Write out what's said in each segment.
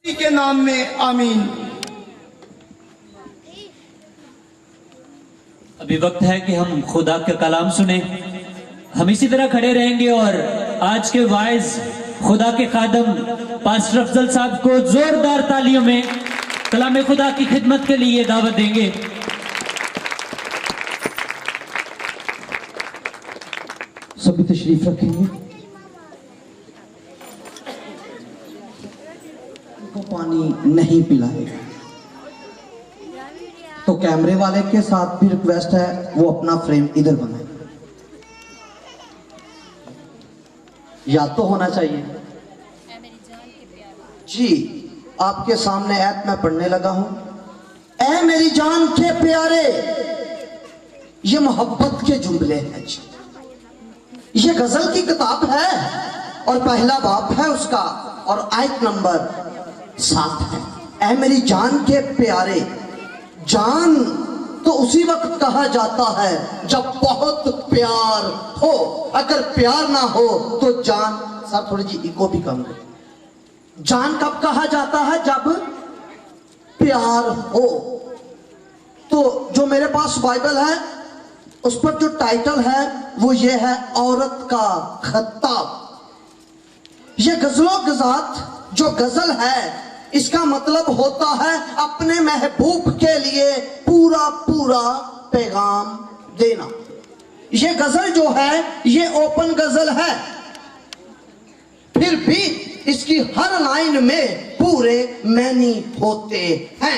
کے نام میں آمین۔ ابھی وقت ہے کہ ہم خدا کا کلام سنیں۔ ہم اسی طرح کھڑے رہیں گے اور آج کے وائز خدا کے خادم پاسٹر افضل صاحب کو زوردار تالیوں میں کلام خدا کی خدمت کے لیے دعوت دیں گے۔ سبھی تشریف رکھیں گے۔ کو پانی نہیں پلائے گا تو کیمرے والے کے ساتھ بھی ریکویسٹ ہے وہ اپنا فریم ادھر بنائے، یا تو ہونا چاہیے۔ جی آپ کے سامنے ایت میں پڑھنے لگا ہوں۔ اے میری جان کے پیارے، یہ محبت کے جملے ہیں جی، یہ غزل کی کتاب ہے اور پہلا باب ہے اس کا اور آیت نمبر 7 ہے۔ اے میری جان کے پیارے، جان تو اسی وقت کہا جاتا ہے جب بہت پیار ہو، اگر پیار نہ ہو تو جان، سر تھوڑی جی ایکو بھی کم ہے، جان کب کہا جاتا ہے؟ جب پیار ہو۔ تو جو میرے پاس بائبل ہے اس پر جو ٹائٹل ہے وہ یہ ہے، عورت کا خطاب۔ یہ غزل و غزات جو غزل ہے اس کا مطلب ہوتا ہے اپنے محبوب کے لیے پورا پورا پیغام دینا۔ یہ غزل جو ہے یہ اوپن غزل ہے، پھر بھی اس کی ہر لائن میں پورے معنی ہوتے ہیں۔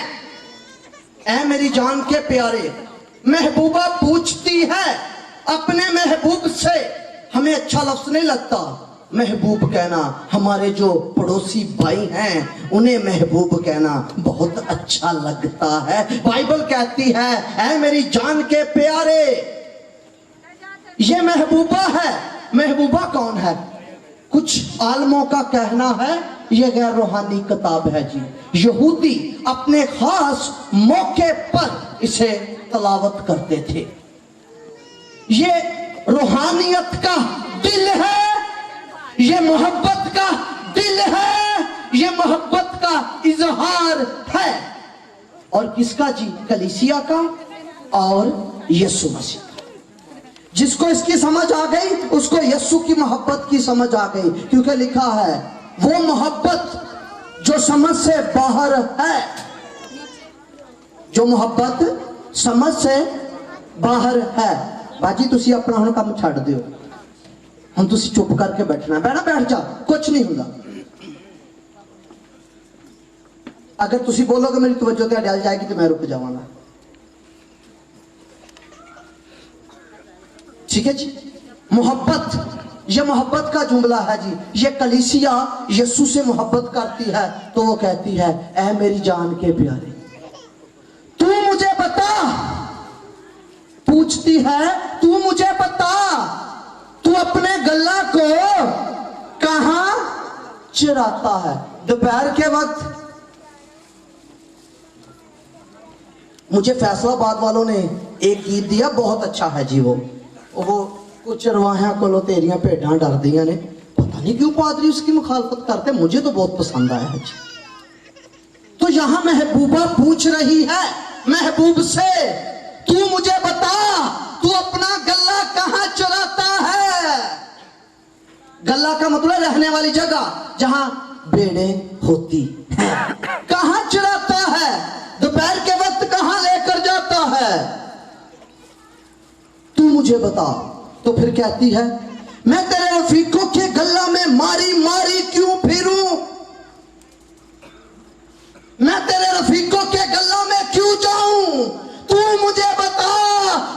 اے میری جان کے پیارے، محبوبہ پوچھتی ہے اپنے محبوب سے، ہمیں اچھا لفظ نہیں لگتا محبوب کہنا، ہمارے جو پڑوسی بھائی ہیں انہیں محبوب کہنا بہت اچھا لگتا ہے۔ بائبل کہتی ہے اے میری جان کے پیارے، یہ محبوبہ ہے۔ محبوبہ کون ہے؟ کچھ عالموں کا کہنا ہے یہ غیر روحانی کتاب ہے جی، یہودی اپنے خاص موقع پر اسے تلاوت کرتے تھے۔ یہ روحانیت کا دل ہے، یہ محبت کا دل ہے، یہ محبت کا اظہار ہے۔ اور کس کا جی؟ کلیسیا کا اور یسوع مسیح کا۔ جس کو اس کی سمجھ آ گئی اس کو یسوع کی محبت کی سمجھ آ گئی، کیونکہ لکھا ہے وہ محبت جو سمجھ سے باہر ہے، جو محبت سمجھ سے باہر ہے۔ باجی تسی اپنا ہن کام چھڑ دیو، ہم تسی چپ کر کے بیٹھنا، بیٹھ جا، کچھ نہیں ہوندا۔ اگر تسی بولو کہ میری توجہ تے ڈل جائے گی تو میں رک جاواں گا، ٹھیک ہے جی۔ محبت، یہ محبت کا جملہ ہے جی۔ یہ کلیسیا یسوع سے محبت کرتی ہے تو وہ کہتی ہے اے میری جان کے پیارے، تو مجھے بتا، پوچھتی ہے تو مجھے بتا، تو اپنے گلہ کو کہاں چراتا ہے؟ دوپہر کے وقت مجھے فیصلہ آباد والوں نے ایک گیت دیا، بہت اچھا ہے جی۔ وہ کچھ چرواہیاں کو تیریاں بھیڈاں ڈر دیاں نے، پتہ نہیں کیوں پادری اس کی مخالفت کرتے، مجھے تو بہت پسند آیا ہے جی۔ تو یہاں محبوبہ پوچھ رہی ہے محبوب سے، تو مجھے بتا تو اپنا گلہ کہاں چراتا ہے؟ گلہ کا مطلب رہنے والی جگہ جہاں بھیڑیں ہوتی ہیں، کہاں چراتا ہے؟ دوپہر کے وقت کہاں لے کر جاتا ہے؟ تو مجھے بتا۔ تو پھر کہتی ہے میں تیرے رفیقوں کے گلہ میں ماری ماری کیوں پھروں، میں تیرے رفیقوں کے گلہ میں کیوں جاؤں؟ تو مجھے بتا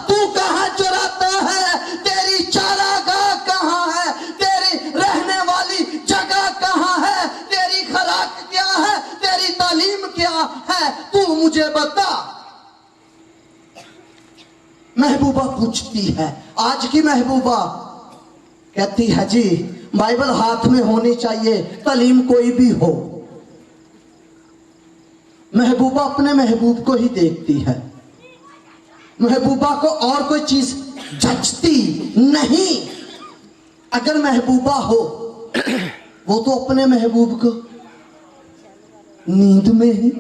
تو کہاں چراتا ہے؟ تیری چاراگاہ کہاں ہے؟ تیری رہنے والی جگہ کہاں ہے؟ تیری خوراک کیا ہے؟ تیری تعلیم کیا ہے؟ تو مجھے بتا۔ محبوبہ پوچھتی ہے۔ آج کی محبوبہ کہتی ہے جی بائبل ہاتھ میں ہونی چاہیے، تعلیم کوئی بھی ہو۔ محبوبہ اپنے محبوب کو ہی دیکھتی ہے، محبوبہ کو اور کوئی چیز جچتی نہیں۔ اگر محبوبہ ہو وہ تو اپنے محبوب کو नींद में ही।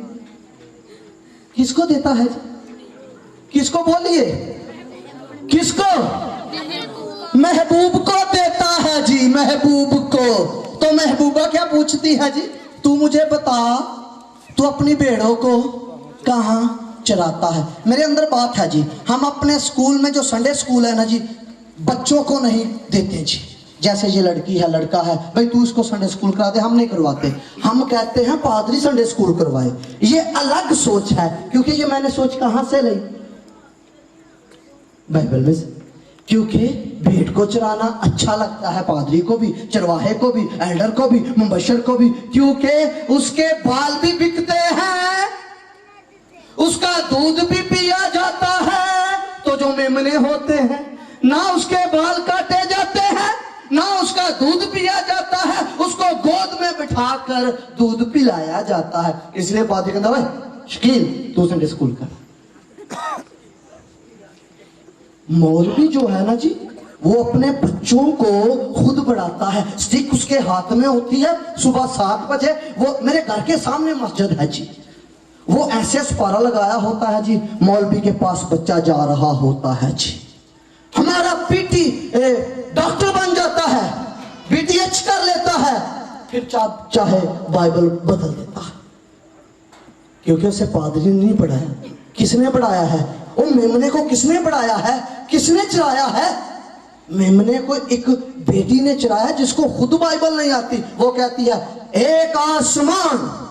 किसको देता है? किसको बोलिए, किसको? महबूब को देता है जी, महबूब को। तो महबूबा क्या पूछती है जी, तू मुझे बता, तू अपनी भेड़ों को कहाँ चराता है? मेरे अंदर बात है जी, हम अपने स्कूल में जो संडे स्कूल है ना जी, बच्चों को नहीं देते जी। जैसे ये लड़की है, लड़का है, भाई तू इसको संडे स्कूल करा दे, हम नहीं करवाते। हम कहते हैं पादरी संडे स्कूल करवाए। ये अलग सोच है, क्योंकि ये मैंने सोच कहां से ली? बाइबल में से। क्योंकि भेड़ को चराना अच्छा लगता है पादरी को भी, चरवाहे को भी, एल्डर को भी, मुबशर को भी, क्योंकि उसके बाल भी बिकते हैं, उसका दूध भी पिया जाता है। तो जो मेमने होते हैं ना उसके बाल काटे जाते हैं ना उसका दूध पिया जाता है, उसको गोद में बिठाकर दूध पिलाया जाता है। इसलिए पादरी कहता है शकील तू संडे स्कूल कर। मौलवी जो है ना जी, वो अपने बच्चों को खुद बढ़ाता है। स्टिक उसके हाथ में होती है, सुबह 7 बजे वो मेरे घर के सामने मस्जिद है जी, वो ऐसे पारा लगाया होता है जी, मौलवी के पास बच्चा जा रहा होता है जी। हमारा पीटी डॉक्टर बन जाता है, बीटीएच कर लेता है, फिर चाहे बाइबल बदल देता है, क्योंकि उसे पादरी ने नहीं पढ़ाया। किसने पढ़ाया है? वो मेमने को किसने पढ़ाया है? किसने चराया है? मेमने को एक बेटी ने चराया जिसको खुद बाइबल नहीं आती। वो कहती है एक आसमान।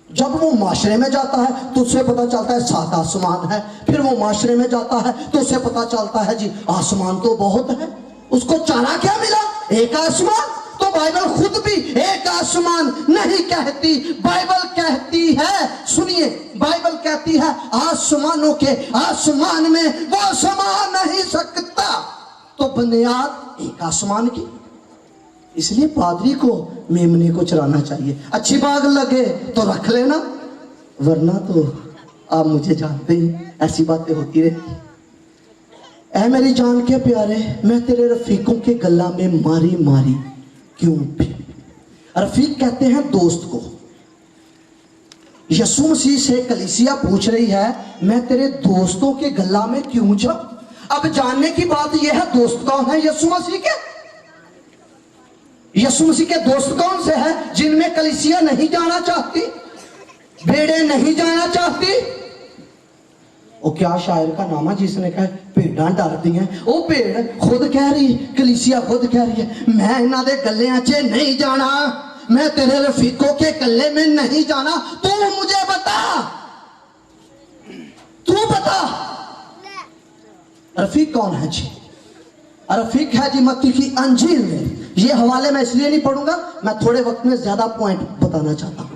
जब वो माशरे में जाता है तो उसे पता चलता है 7 आसमान है। फिर वो माशरे में जाता है तो उसे पता चलता है जी आसमान तो बहुत है। उसको चारा क्या मिला? एक आसमान। तो बाइबल खुद भी एक आसमान नहीं कहती, बाइबल कहती है, सुनिए, बाइबल कहती है आसमानों के आसमान में वो समा नहीं सकता। तो बुनियाद एक आसमान की। इसलिए पादरी को मेमने को चराना चाहिए। अच्छी बात लगे तो रख लेना, वरना तो आप मुझे जानते ही, ऐसी बातें होती रहती। ऐ मेरी जान के प्यारे, मैं तेरे रफीकों के गला में मारी मारी क्यों भी? रफीक कहते हैं दोस्त को। यीशु मसीह से कलीसिया पूछ रही है मैं तेरे दोस्तों के गला में क्यों जाऊं? अब जानने की बात यह है दोस्त कौन है यीशु मसीह के? यीशु मसीह के दोस्त कौन से हैं? जिनमें कलीसिया नहीं जाना चाहती, भेड़े नहीं जाना चाहती। वो क्या शायर का नाम है जिसने कहा भेड़ा डरती हैं? वो भेड़ खुद कह रही, कलीसिया खुद कह रही है मैं इन्हां दे गल्लियां च नहीं जाना, मैं तेरे रफीकों के गले में नहीं जाना। तू मुझे बता, तू बता रफीक कौन है जी? रफीक है जी मत्ती की अंजील में। ये हवाले मैं इसलिए नहीं पढ़ूंगा, मैं थोड़े वक्त में ज्यादा पॉइंट बताना चाहता हूं।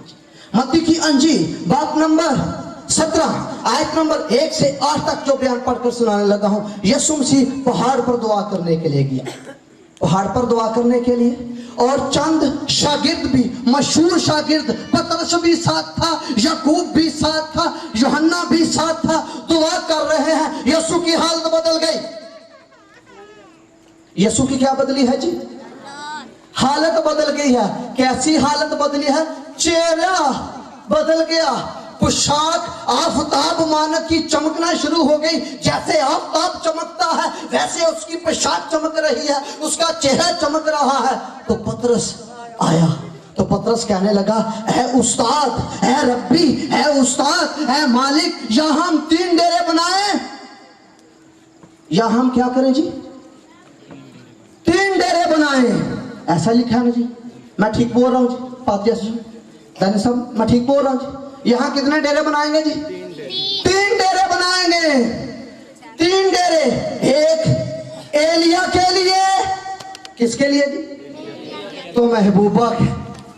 मत्ती की अंजील बाब नंबर 17 आयत नंबर 1 से 8 तक जो बयान पढ़कर सुनाने लगा हूं। यीशु मसीह पहाड़ पर दुआ करने के लिए गया, पहाड़ पर दुआ करने के लिए, और चंद शागिर्द भी, मशहूर शागिर्द, पतरस भी साथ था, याकूब भी साथ था, यूहन्ना भी साथ था, दुआ कर रहे हैं। यीशु की हालत बदल गई। यीशु की क्या बदली है जी? हालत बदल गई है। कैसी हालत बदली है? चेहरा बदल गया, पोशाक आफताब मानक की चमकना शुरू हो गई। जैसे आफताब चमकता है वैसे उसकी पोशाक चमक रही है, उसका चेहरा चमक रहा है। तो पतरस आया, तो पतरस कहने लगा ऐ उस्ताद, ऐ रब्बी, ऐ उस्ताद, ऐ मालिक, या हम 3 डेरे बनाए, या हम क्या करें जी? 3 डेरे बनाए। ऐसा लिखा है ना जी? मैं ठीक बोल रहा हूँ जी? पातिया साहब मैं ठीक बोल रहा हूँ जी? यहाँ कितने डेरे बनाएंगे जी? 3 डेरे बनाएंगे। 3 डेरे, एक एलिया के लिए, किसके लिए जी? तो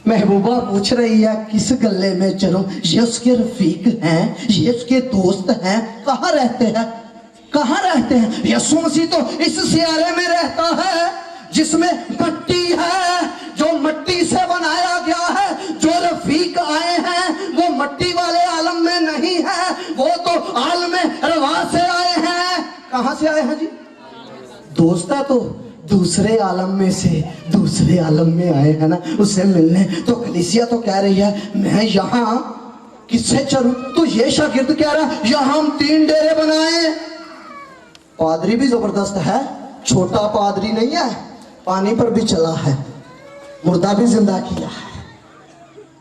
महबूबा पूछ रही है किस गले में चलूं? ये उसके रफीक हैं, ये उसके दोस्त हैं। कहाँ रहते हैं? कहाँ रहते हैं? यीशु मसीह तो इस सियारे में रहता है जिसमें मट्टी है, जो मट्टी से बनाया गया है। जो रफीक आए हैं वो मट्टी वाले आलम में नहीं है, वो तो आलम रवा से आए हैं। कहां से आए हैं जी? दोस्त है तो दूसरे आलम में से दूसरे आलम में आए हैं ना, उससे मिलने। तो कलीसिया तो कह रही है मैं यहाँ किससे चलूं? तो ये शागिर्द कह रहा है यहाँ हम 3 डेरे बनाए। पादरी भी जबरदस्त है, छोटा पादरी नहीं है, पानी पर भी चला है, मुर्दा भी जिंदा किया है,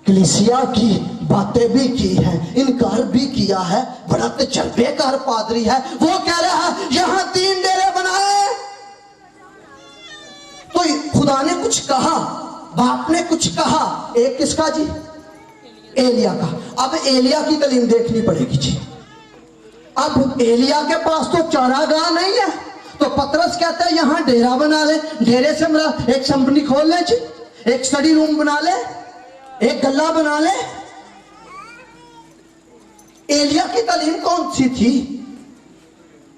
कलीसिया की बातें भी की है, इनकार भी किया है, बड़ा तजर्बेकार पादरी है। वो कह रहा है यहाँ 3 डेरे बनाए। तो खुदा ने कुछ कहा, बाप ने कुछ कहा। एक किसका जी? एलिया का। अब एलिया की तालीम देखनी पड़ेगी जी। अब एलिया के पास तो चारागाह नहीं है, तो पतरस कहता है यहाँ डेरा बना ले। डेरे से मेरा एक कंपनी खोल ले जी, एक स्टडी रूम बना ले, एक गल्ला बना ले। एलिया की तालीम कौन सी थी?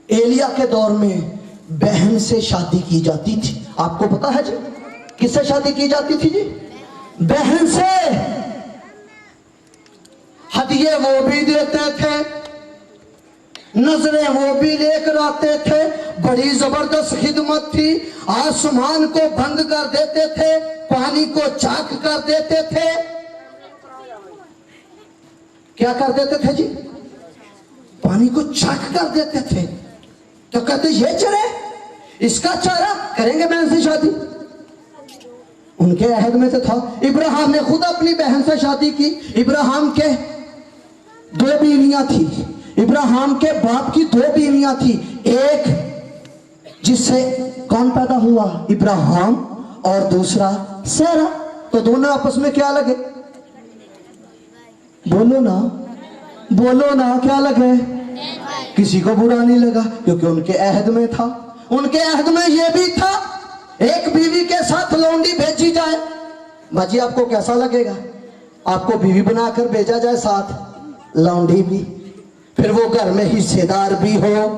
एलिया के दौर में बहन से शादी की जाती थी। आपको पता है जी किससे शादी की जाती थी जी? बहन से। हदिये वो भी देते थे, नजरें वो भी लेकर आते थे। बड़ी जबरदस्त खिदमत थी। आसमान को बंद कर देते थे, पानी को चाक कर देते थे। क्या कर देते थे जी? पानी को चाक कर देते थे। तो कहते ये चले, इसका चारा करेंगे बहन से शादी। उनके अहद में तो था। इब्राहिम ने खुद अपनी बहन से शादी की। इब्राहिम के 2 बीवियां थी। इब्राहिम के बाप की 2 बीवियां थी। एक जिससे कौन पैदा हुआ? इब्राहिम। और दूसरा सारा। तो दोनों आपस में क्या लगे? बोलो ना, बोलो ना, क्या लगे? किसी को बुरा नहीं लगा, क्योंकि उनके अहद में था। उनके अहद में यह भी था एक बीवी के साथ लौंडी भेजी जाए। बाजी आपको कैसा लगेगा? आपको बीवी बनाकर भेजा जाए, साथ लौंडी भी, फिर वो घर में हिस्सेदार भी हो,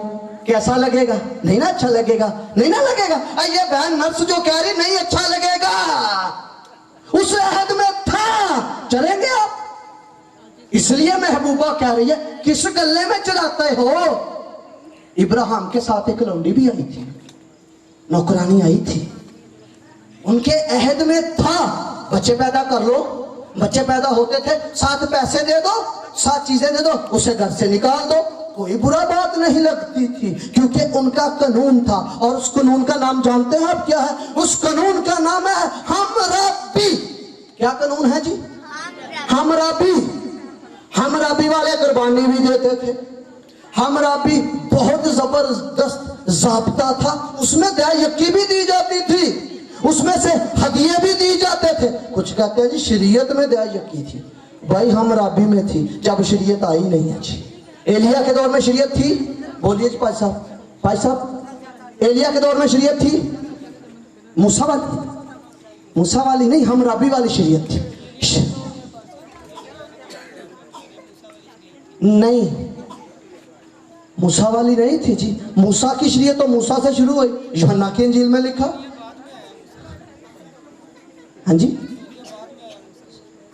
कैसा लगेगा? नहीं ना अच्छा लगेगा, नहीं ना लगेगा। ये बहन नर्स जो कह रही नहीं अच्छा लगेगा, उस अहद में था। चलेंगे आप? इसलिए महबूबा कह रही है किस गले में चलाते हो? इब्राहिम के साथ एक लौंडी भी आई थी, नौकरानी आई थी। उनके अहद में था बच्चे पैदा कर लो। बच्चे पैदा होते थे, 7 पैसे दे दो, 7 चीजें दे दो, उसे घर से निकाल दो, कोई बुरा बात नहीं लगती थी, क्योंकि उनका कानून था। और उस कानून का नाम जानते हैं आप क्या है? उस कानून का नाम है हमराबी। क्या कानून है जी? हमराबी। हमराबी वाले कुर्बानी भी देते थे। हमराबी बहुत जबरदस्त ज़ाब्ता था। उसमें दया-यकी भी दी जाती थी, उसमें से हदिये भी दी जाते थे। कुछ कहते हैं जी शरीयत में दया-यकी थी। भाई हमराबी में थी, जब शरीयत आई नहीं है जी। एलिया के दौर में शरीयत थी? बोलिए जी भाई साहब, भाई साहब, एलिया के दौर में शरीयत थी? मूसा वाली नहीं, हमराबी वाली शरीयत थी। नहीं, मूसा वाली नहीं थी जी। मूसा की शरीयत तो मूसा से शुरू हुई, यूहन्ना की इंजील में लिखा। हाँ जी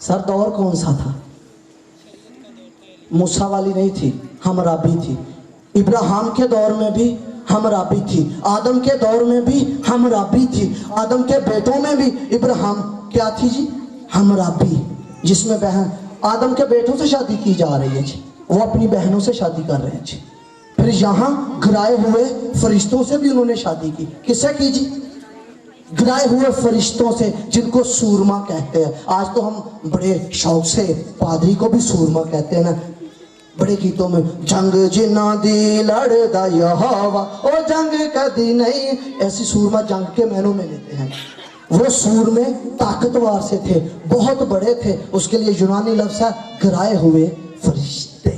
सर, दौर कौन सा था? मूसा वाली नहीं थी, हमराबी थी। इब्राहिम के दौर में भी हमराबी थी, आदम के दौर में भी हमराबी थी, आदम के बेटों में भी इब्राहिम क्या थी जी? हमराबी। जिसमें बहन आदम के बेटों से शादी की जा रही है जी, वो अपनी बहनों से शादी कर रहे हैं जी। फिर यहाँ गिराए हुए फरिश्तों से भी उन्होंने शादी की। किससे की जी? गिराए हुए फरिश्तों से, जिनको सूरमा कहते हैं। आज तो हम बड़े शौक से पादरी को भी सूरमा कहते हैं ना, बड़े गीतों में। जंग जिन्ना दी लड़दा यहोवा, ओ जंग कदी नहीं। ऐसी सूरमा जंग के मैनों में लेते हैं। वो सूर में ताकतवर से थे, बहुत बड़े थे। उसके लिए यूनानी लफ्ज़ है गिराए हुए फरिश्ते,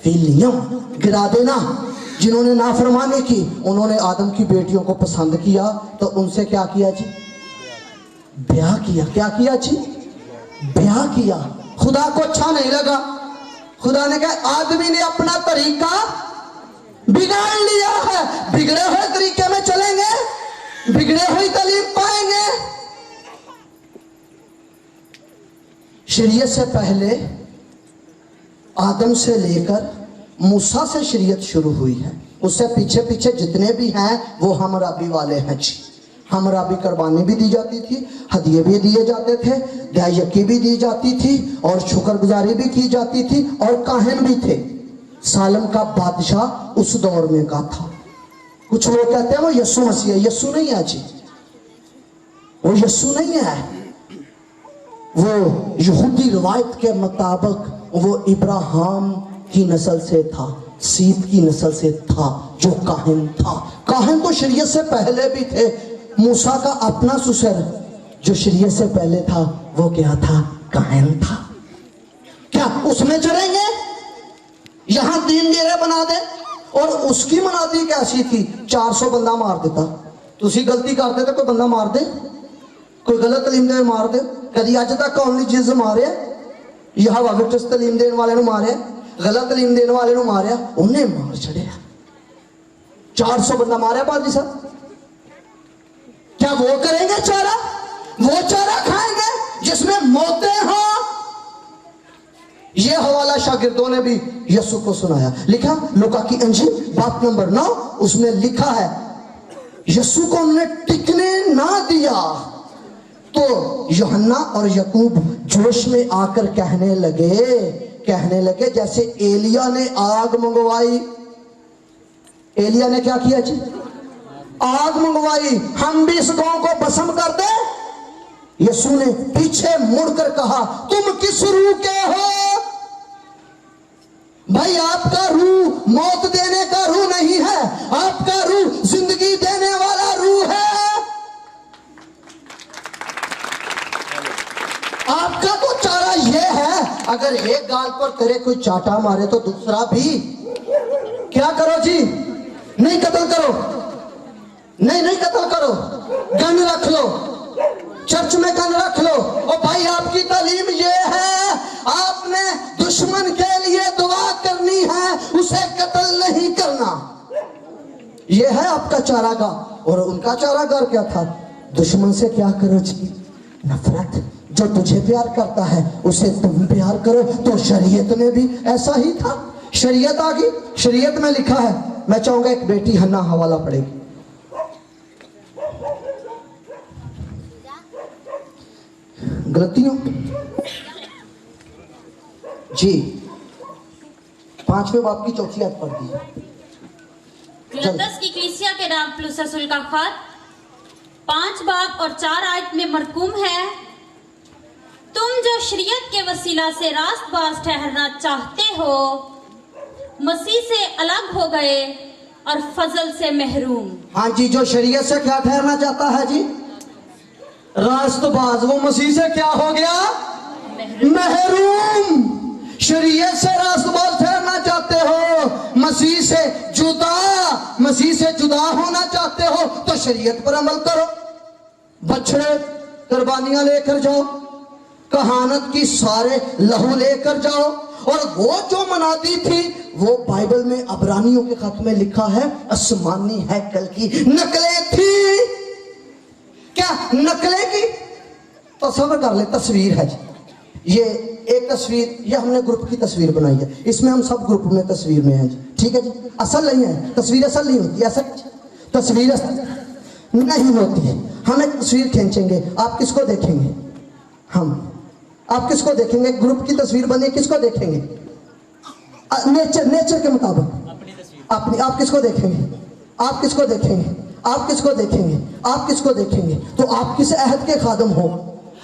फिलियम, गिरा देना। जिन्होंने नाफरमानी की, उन्होंने आदम की बेटियों को पसंद किया, तो उनसे क्या किया जी? ब्याह किया। क्या किया जी? ब्याह किया। खुदा को अच्छा नहीं लगा। खुदा ने कहा आदमी ने अपना तरीका बिगाड़ लिया है, बिगड़े हुए तरीके में चलेंगे, बिगड़े हुई तालीम पाएंगे। शरीयत से पहले आदम से लेकर मूसा से शरीयत शुरू हुई है। उससे पीछे पीछे जितने भी हैं वो हमराबी वाले हैं जी। हमरा भी कुर्बानी भी दी जाती थी, हदिये भी दिए जाते थे, दयायकी भी दी जाती थी और शुक्रगुजारी भी की जाती थी और काहिन भी थे। सालम का बादशाह उस दौर में का था। कुछ लोग कहते हैं वो यस्सु मसीह है, यस्सु नहीं है जी, वो यस्सु नहीं है। वो यहूदी रिवायत के मुताबिक वो इब्राहिम की नस्ल से था, सीत की नस्ल से था, जो काहिन था। काहिन तो शरीयत से पहले भी थे। मूसा का अपना ससुर जो शरीयत से पहले था वो क्या था? काहिन था। क्या उसमें चढ़ेंगे? यहां 3 डेरे बना दे। और उसकी मनादी कैसी थी? 400 बंदा मार देता। तुसी गलती करते तो कोई बंदा मार दे, कोई गलत तलीम दे मार दे। कभी अज तक कौन चीज मारे? यह वागटस तलीम देने वाले नु मारे, गलत तलीम देने वाले नु मारे, उन्हें मार छड़िया। 400 बंदा मारे पाजी साहब। क्या वो करेंगे चारा? वो चारा खाएंगे जिसमें मौतें हो? ये हवाला शागिर्दों ने भी यीशु को सुनाया। लिखा लूका की इंजील बाब नंबर 9, उसमें लिखा है यीशु को उन्होंने टिकने ना दिया तो यूहन्ना और याकूब जोश में आकर कहने लगे जैसे एलिया ने आग मंगवाई। एलिया ने क्या किया जी? आग मंगवाई, हम भी इस गांव को भस्म कर दे। यीशु ने पीछे मुड़कर कहा, तुम किस रूह के हो? भाई आपका रूह मौत देने का रूह नहीं है, आपका रूह जिंदगी देने वाला रूह है। आपका तो चारा यह है, अगर एक गाल पर तेरे कोई चाटा मारे तो दूसरा भी क्या करो जी? नहीं कत्ल करो, नहीं कत्ल करो, गन रख लो, चर्च में गन रख लो। और भाई आपकी तालीम ये है, आपने दुश्मन के लिए दुआ करनी है, उसे कत्ल नहीं करना। ये है आपका चारागाह। और उनका चारागाह क्या था? दुश्मन से क्या करो जी? नफरत। जो तुझे प्यार करता है उसे तुम प्यार करो। तो शरीयत में भी ऐसा ही था। शरीयत आ गई, शरीयत में लिखा है। मैं चाहूंगा एक बेटी हन्ना हवाला पढ़ेगी। गलतियों जी 5वें बाब की 4थी आयत पढ़ दी। फिलिप्पस की कलीसिया के नाम पौलुस रसूल का खत 5 बाब और 4 आयत में मरकूम है, तुम जो शरीयत के वसीला से रास्तबाज ठहरना चाहते हो, मसीह से अलग हो गए और फजल से महरूम। हाँ जी, जो शरीयत से क्या ठहरना चाहता है जी? रास्तबाज। वो मसीह से क्या हो गया? महरूम। शरीयत से रास्तबाज ठहरना चाहते हो, मसीह से जुदा होना चाहते हो तो शरीयत पर अमल करो। बछड़े कुर्बानियां लेकर जाओ, कहानत की सारे लहू लेकर जाओ। और वो जो मनादी थी वो बाइबल में अबरानियों के खत में लिखा है आसमानी हैकल की नकलें थी। क्या नकलें की? तस्वीर कर ले, तस्वीर है जी। ये एक तस्वीर, ये हमने ग्रुप की तस्वीर बनाई है, इसमें हम सब ग्रुप में तस्वीर में हैं जी। ठीक है जी। असल नहीं है तस्वीर, असल नहीं होती, ऐसा तस्वीर नहीं होती है। हम एक तस्वीर खींचेंगे, आप किसको देखेंगे? आप किसको देखेंगे? ग्रुप की तस्वीर बनी, किसको देखेंगे? नेचर के मुताबिक अपनी। आप किसको देखेंगे? आप किसको देखेंगे? आप किसको देखेंगे? आप किसको देखेंगे? तो आप किस अहद के खादम हो?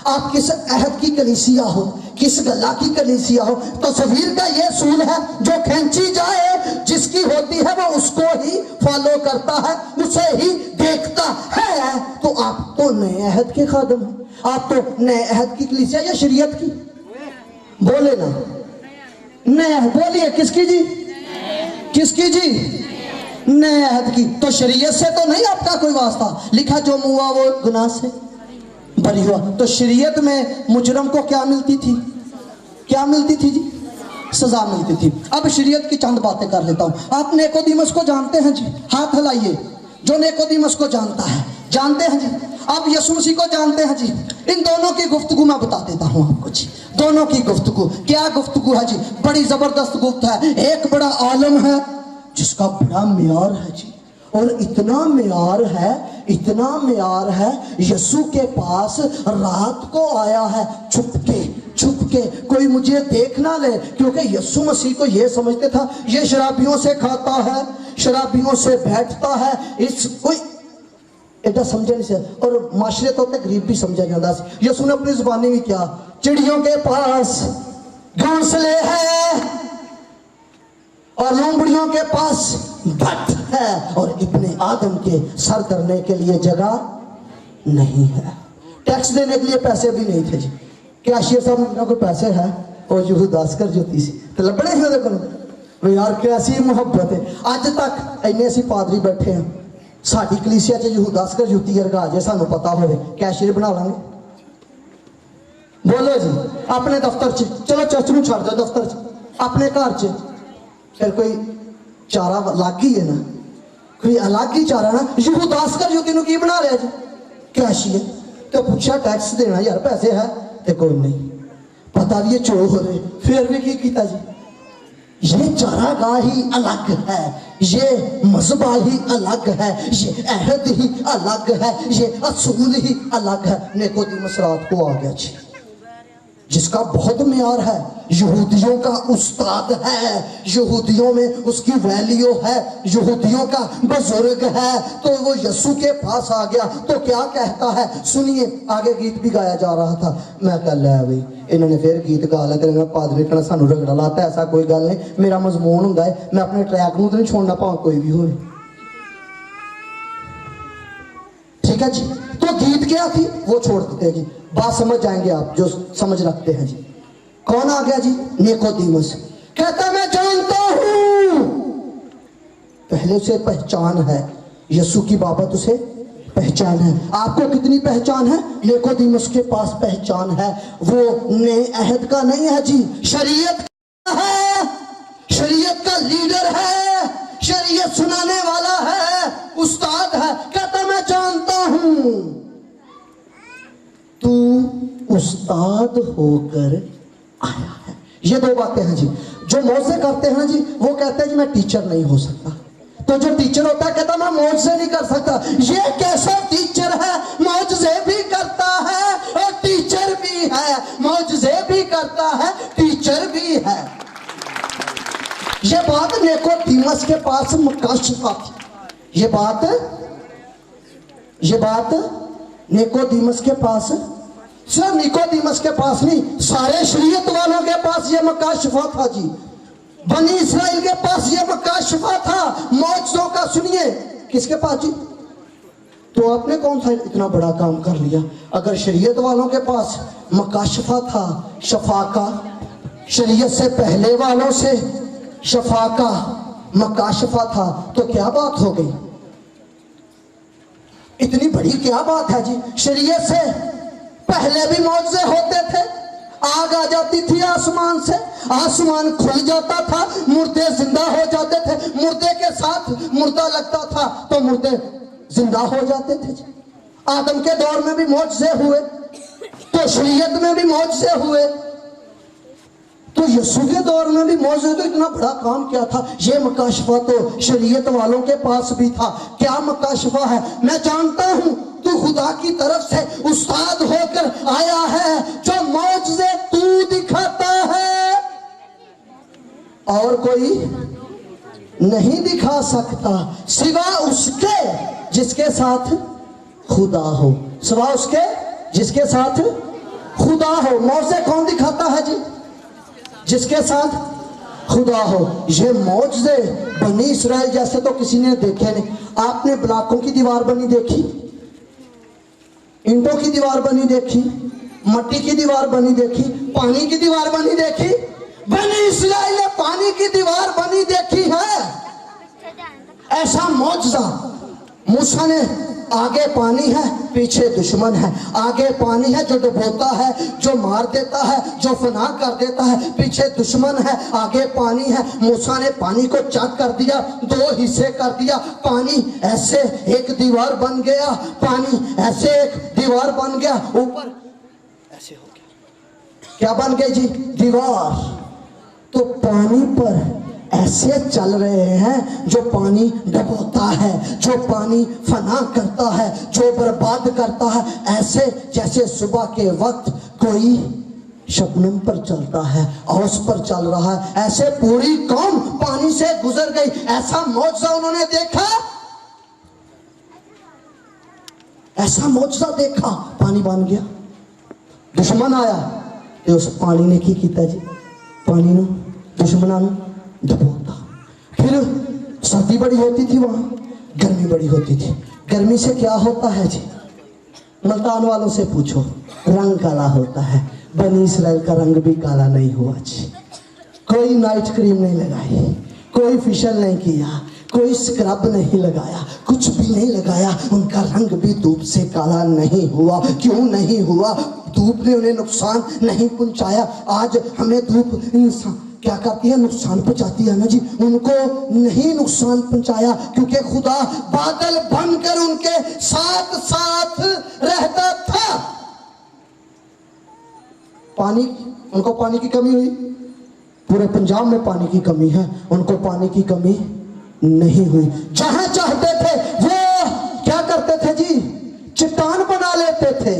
आप किस अहद की कलीसिया हो? किस गला की कलीसिया हो? तस्वीर का ये सूल है, जो खींची जाए जिसकी होती है वो उसको ही फॉलो करता है, उसे ही देखता है। तो आप तो नए अहद के खादम हो। आप तो नए अहद की कलीसिया या शरीयत की? बोले ना, नए। बोलिए किसकी जी? किसकी जी? नए अहद की। तो शरीयत से तो नहीं आपका कोई वास्ता। लिखा जो मुँह हुआ वो गुनाह से बरी हुआ। तो शरीयत में मुजरम को क्या मिलती थी? क्या मिलती थी जी? सजा मिलती थी। अब शरीयत की चंद बातें कर लेता हूं। आप निकोदेमुस को जानते हैं जी? हाथ हिलाइए जो निकोदेमुस को जानता है। जानते हैं जी? आप यीशु मसीह को जानते हैं जी? इन दोनों की गुफ्तगू मैं बता देता हूं आपको जी। दोनों की गुफ्तगू, क्या गुफ्तगू है जी? बड़ी जबरदस्त गुफ्त है। एक बड़ा आलम है जिसका बड़ा मियार है जी, और इतना मियार है इतना म्यार है, यीशु के पास रात को आया है छुप के, कोई मुझे देख ना ले, क्योंकि यीशु मसीह को ये समझते था ये शराबियों से खाता है, शराबियों से बैठता है, इस कोई एडा समझा नहीं से। और माशरे तो गरीब भी समझा जाता है। यीशु ने अपनी जुबानी में क्या, चिड़ियों के पास घोंसले है और लोमड़ियों के पास भट है, और इब्ने आदम के सर करने के लिए जगह नहीं है। टैक्स देने के लिए पैसे भी नहीं थे जी। कैशियर साहब को पैसे है और यहूदास कर जोती सी तो लबड़े ही ਉਹਦੇ ਕੋਲ यार कैसी मोहब्बत है। ਅੱਜ तक ਇੰਨੇ ਅਸੀਂ ਪਾਦਰੀ ਬੈਠੇ ਹਾਂ, ਸਾਡੀ ਕਲੀਸਿਆ 'ਚ ਯਹੂਦਾਸ ਕਰ ਜੁੱਤੀ ਵਰਗਾ ਜੇ ਸਾਨੂੰ ਪਤਾ ਹੋਵੇ ਕੈਸ਼ੀਅਰ ਬਣਾ ਲਾਂਗੇ। ਬੋਲੋ ਜੀ, ਆਪਣੇ ਦਫ਼ਤਰ 'ਚ, ਚਲੋ ਚਰਚ ਨੂੰ ਛੱਡ ਦਿਓ, ਦਫ਼ਤਰ 'ਚ ਆਪਣੇ ਘਰ 'ਚ ਫਿਰ ਕੋਈ ਚਾਰਾ ਅਲੱਗ ਹੀ ਹੈ ਨਾ, ਕੋਈ ਅਲੱਗ ਹੀ ਚਾਰਾ ਨਾ। ਯਹੂਦਾਸ ਕਰ ਜੁੱਤੀ ਨੂੰ ਕੀ ਬਣਾ ਲਿਆ ਜੀ, ਕੈਸ਼ੀਅਰ। ਤੇ ਪੁੱਛਿਆ ਟੈਕਸ ਦੇਣਾ ਯਾਰ, ਪੈਸੇ ਹੈ ਤੇ ਕੋਈ नहीं, पता भी ये चोर हो रहे, फिर भी की कीता जी। ये चारागाह ही अलग है, ये मज़बा ही अलग है, ये अहद ही अलग है, ये असूल ही अलग है। निकोदेमुस रात को आ गया जी, जिसका बहुत म्यार है, यहूदियों का उस्ताद है, यहूदियों में उसकी वैल्यू है, यहूदियों का बुजुर्ग है, तो वो यीशु के पास आ गया तो क्या कहता है सुनिए। आगे गीत भी गाया जा रहा था, मैं कह लिया भाई इन्होंने फिर गीत गा लिया, करेंगे पादरी कहना सानू रगड़ा लाता, ऐसा कोई गल नहीं। मेरा मजमून होंदा है, मैं अपने ट्रैक नूं तो नहीं छोड़ना, भावें कोई भी हो। ठीक है जी, तो गीत क्या थी वो छोड़ देते हैं जी, बात समझ जाएंगे आप जो समझ रखते हैं जी। कौन आ गया जी, निकोदेमुस कहता मैं जानता हूं, पहले उसे पहचान है, यीशु की बाबत उसे पहचान है। आपको कितनी पहचान है, निकोदेमुस के पास पहचान है। वो नए अहद का नहीं है जी, शरीयत का है, शरीयत का लीडर है, शरीयत सुनाने वाला है, उस्ताद है। कहता मैं जानता हूं तू उस्ताद होकर आया है। ये दो बातें हैं जी, जो मौजे करते हैं जी वो कहते हैं जी मैं टीचर नहीं हो सकता, तो जो टीचर होता है कहता मैं मौजे नहीं कर सकता। ये कैसा टीचर है, मौजे भी करता है और टीचर भी है, मौजे भी करता है टीचर भी है। ये बात निकोदेमुस के पास मुकशफा थी, ये बात निकोदेमुस के पास, सिर्फ निकोदेमुस के पास नहीं, सारे शरीयत वालों के पास ये मुकशफा था जी, बनी इस्राइल के पास ये मुकशफा था मौजज़ों का। सुनिए किसके पास जी, तो आपने कौन सा इतना बड़ा काम कर लिया। अगर शरीयत वालों के पास मुकशफा था, शफा का, शरीयत से पहले वालों से शफा का मुकशफा था, तो क्या बात हो गई, इतनी बड़ी क्या बात है जी। शरीयत से पहले भी मौजज़े होते थे, आग आ जाती थी आसमान से, आसमान खुल जाता था, मुर्दे जिंदा हो जाते थे, मुर्दे के साथ मुर्दा लगता था तो मुर्दे जिंदा हो जाते थे। आदम के दौर में भी मौजज़े हुए, तो शरीयत में भी मौजज़े हुए, तो यीशु के दौर में भी मौजज़े। तो इतना बड़ा काम क्या था, ये मुकशफा तो शरीयत वालों के पास भी था। क्या मुकशफा है, मैं जानता हूं तू खुदा की तरफ से उस्ताद होकर आया है, जो मौजज़े तू दिखाता है और कोई नहीं दिखा सकता सिवा उसके जिसके साथ खुदा हो, सिवा उसके जिसके साथ खुदा हो। मौजज़े कौन दिखाता है जी, जिसके साथ खुदा हो। ये मौजज़े बनी इस्राइल जैसे तो किसी ने देखे नहीं। आपने ब्लॉकों की दीवार बनी देखी, ईंटों की दीवार बनी देखी, मट्टी की दीवार बनी देखी, पानी की दीवार बनी देखी। बनी इस्राइल ने पानी की दीवार बनी देखी है। ऐसा मौजज़ा मूसा ने, आगे पानी है पीछे दुश्मन है, आगे पानी है जो डुबोता है, जो मार देता है, जो फना कर देता है, पीछे दुश्मन है, आगे पानी है। मूसा ने पानी को चक कर दिया, दो हिस्से कर दिया, पानी ऐसे एक दीवार बन गया, पानी ऐसे एक दीवार बन गया, ऊपर ऐसे हो गया। क्या बन गई जी, दीवार। तो पानी पर ऐसे चल रहे हैं जो पानी डबोता है, जो पानी फना करता है, जो बर्बाद करता है, ऐसे जैसे सुबह के वक्त कोई शबनम पर चलता है, औस पर चल रहा है, ऐसे पूरी कौम पानी से गुजर गई। ऐसा मौजज़ा उन्होंने देखा, ऐसा मौजज़ा देखा, पानी बन गया। दुश्मन आया तो उस पानी ने की कीता जी, पानी नू दुश्मनां नू दबोता। फिर सर्दी बड़ी होती थी, वहां गर्मी बड़ी होती थी। गर्मी से क्या होता है जी, मुल्तान वालों से पूछो, रंग काला होता है। बनी इसराइल का रंग भी काला नहीं हुआ जी। कोई नाइट क्रीम नहीं लगाई, कोई फेशियल नहीं किया, कोई स्क्रब नहीं लगाया, कुछ भी नहीं लगाया, उनका रंग भी धूप से काला नहीं हुआ। क्यों नहीं हुआ? धूप ने उन्हें नुकसान नहीं पहुंचाया। आज हमें धूप क्या करती है? नुकसान पहुंचाती है ना जी। उनको नहीं नुकसान पहुंचाया क्योंकि खुदा बादल बनकर उनके साथ साथ रहता था। पानी, उनको पानी की कमी हुई? पूरे पंजाब में पानी की कमी है, उनको पानी की कमी नहीं हुई। जहां चाहते थे वो क्या करते थे जी? चट्टान बना लेते थे,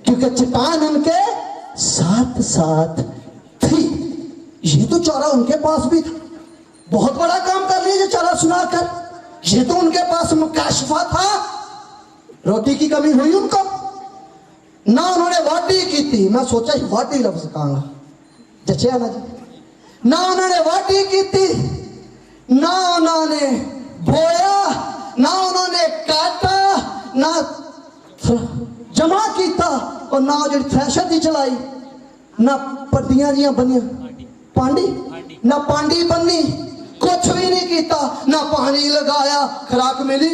क्योंकि चट्टान उनके साथ साथ थी। ये तो चारा उनके पास भी था, बहुत बड़ा काम कर लिया चारा सुनाकर। ये तो उनके पास मुकाशफा था। रोटी की कमी हुई उनको? ना उन्होंने वाटी की थी। मैं सोचा ही वाटी लफ्ज कहूंगा, जचिया ना जी। ना उन्होंने वाटी की थी, ना उन्होंने बोया, ना उन्होंने काटा, ना जमा किया, और ना जो थ्रेशर दी चलाई, ना पट्टियां जियां बनिया पांडी, ना पांडी बनी, कुछ भी नहीं किया, ना पानी लगाया, खुराक मिली।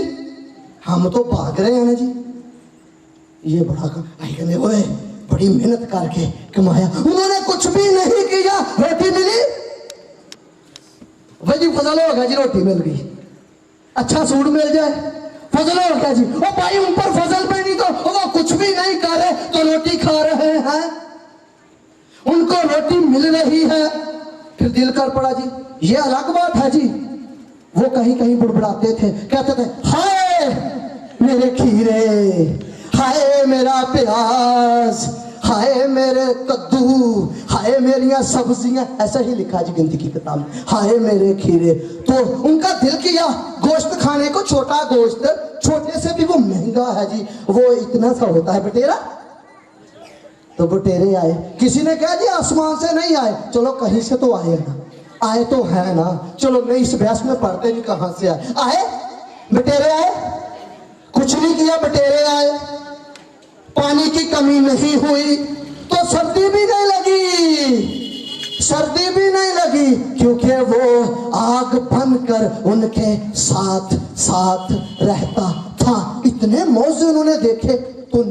हम तो भाग रहे हैं ना जी। ये बड़ा काम, कहने ओए बड़ी मेहनत करके कमाया, उन्होंने कुछ भी नहीं किया, रोटी मिली। भाई जी फजल हो गया जी, रोटी मिल गई, अच्छा सूट मिल जाए, फजल हो गया जी। ओ भाई उन पर फजल पे नहीं तो वो कुछ भी नहीं कर रहे तो रोटी खा रहे हैं, उनको रोटी मिल रही है। फिर दिल कर पड़ा जी, ये अलग बात है जी। वो कहीं कहीं बुड़बुड़ाते थे, कहते थे हाय मेरे खीरे, हाय मेरा प्याज, हाय मेरे कद्दू, हाय मेरिया सब्जियां। ऐसा ही लिखा जी गिनती की किताब में, हाय मेरे खीरे। तो उनका दिल किया गोश्त खाने को, छोटा गोश्त, छोटे से भी वो महंगा है जी, वो इतना सा होता है बटेरा। तो बटेरे आए, किसी ने कहा जी आसमान से नहीं आए, चलो कहीं से तो आए ना, आए तो है ना, चलो नहीं इस बहस में पढ़ते नहीं कहां से आए, आए बटेरे आए, कुछ नहीं किया, बटेरे आए, पानी की कमी नहीं हुई, तो सर्दी भी नहीं लगी, सर्दी भी नहीं लगी, क्योंकि वो आग बनकर उनके साथ साथ रहता था। इतने मौजे उन्होंने देखे। तो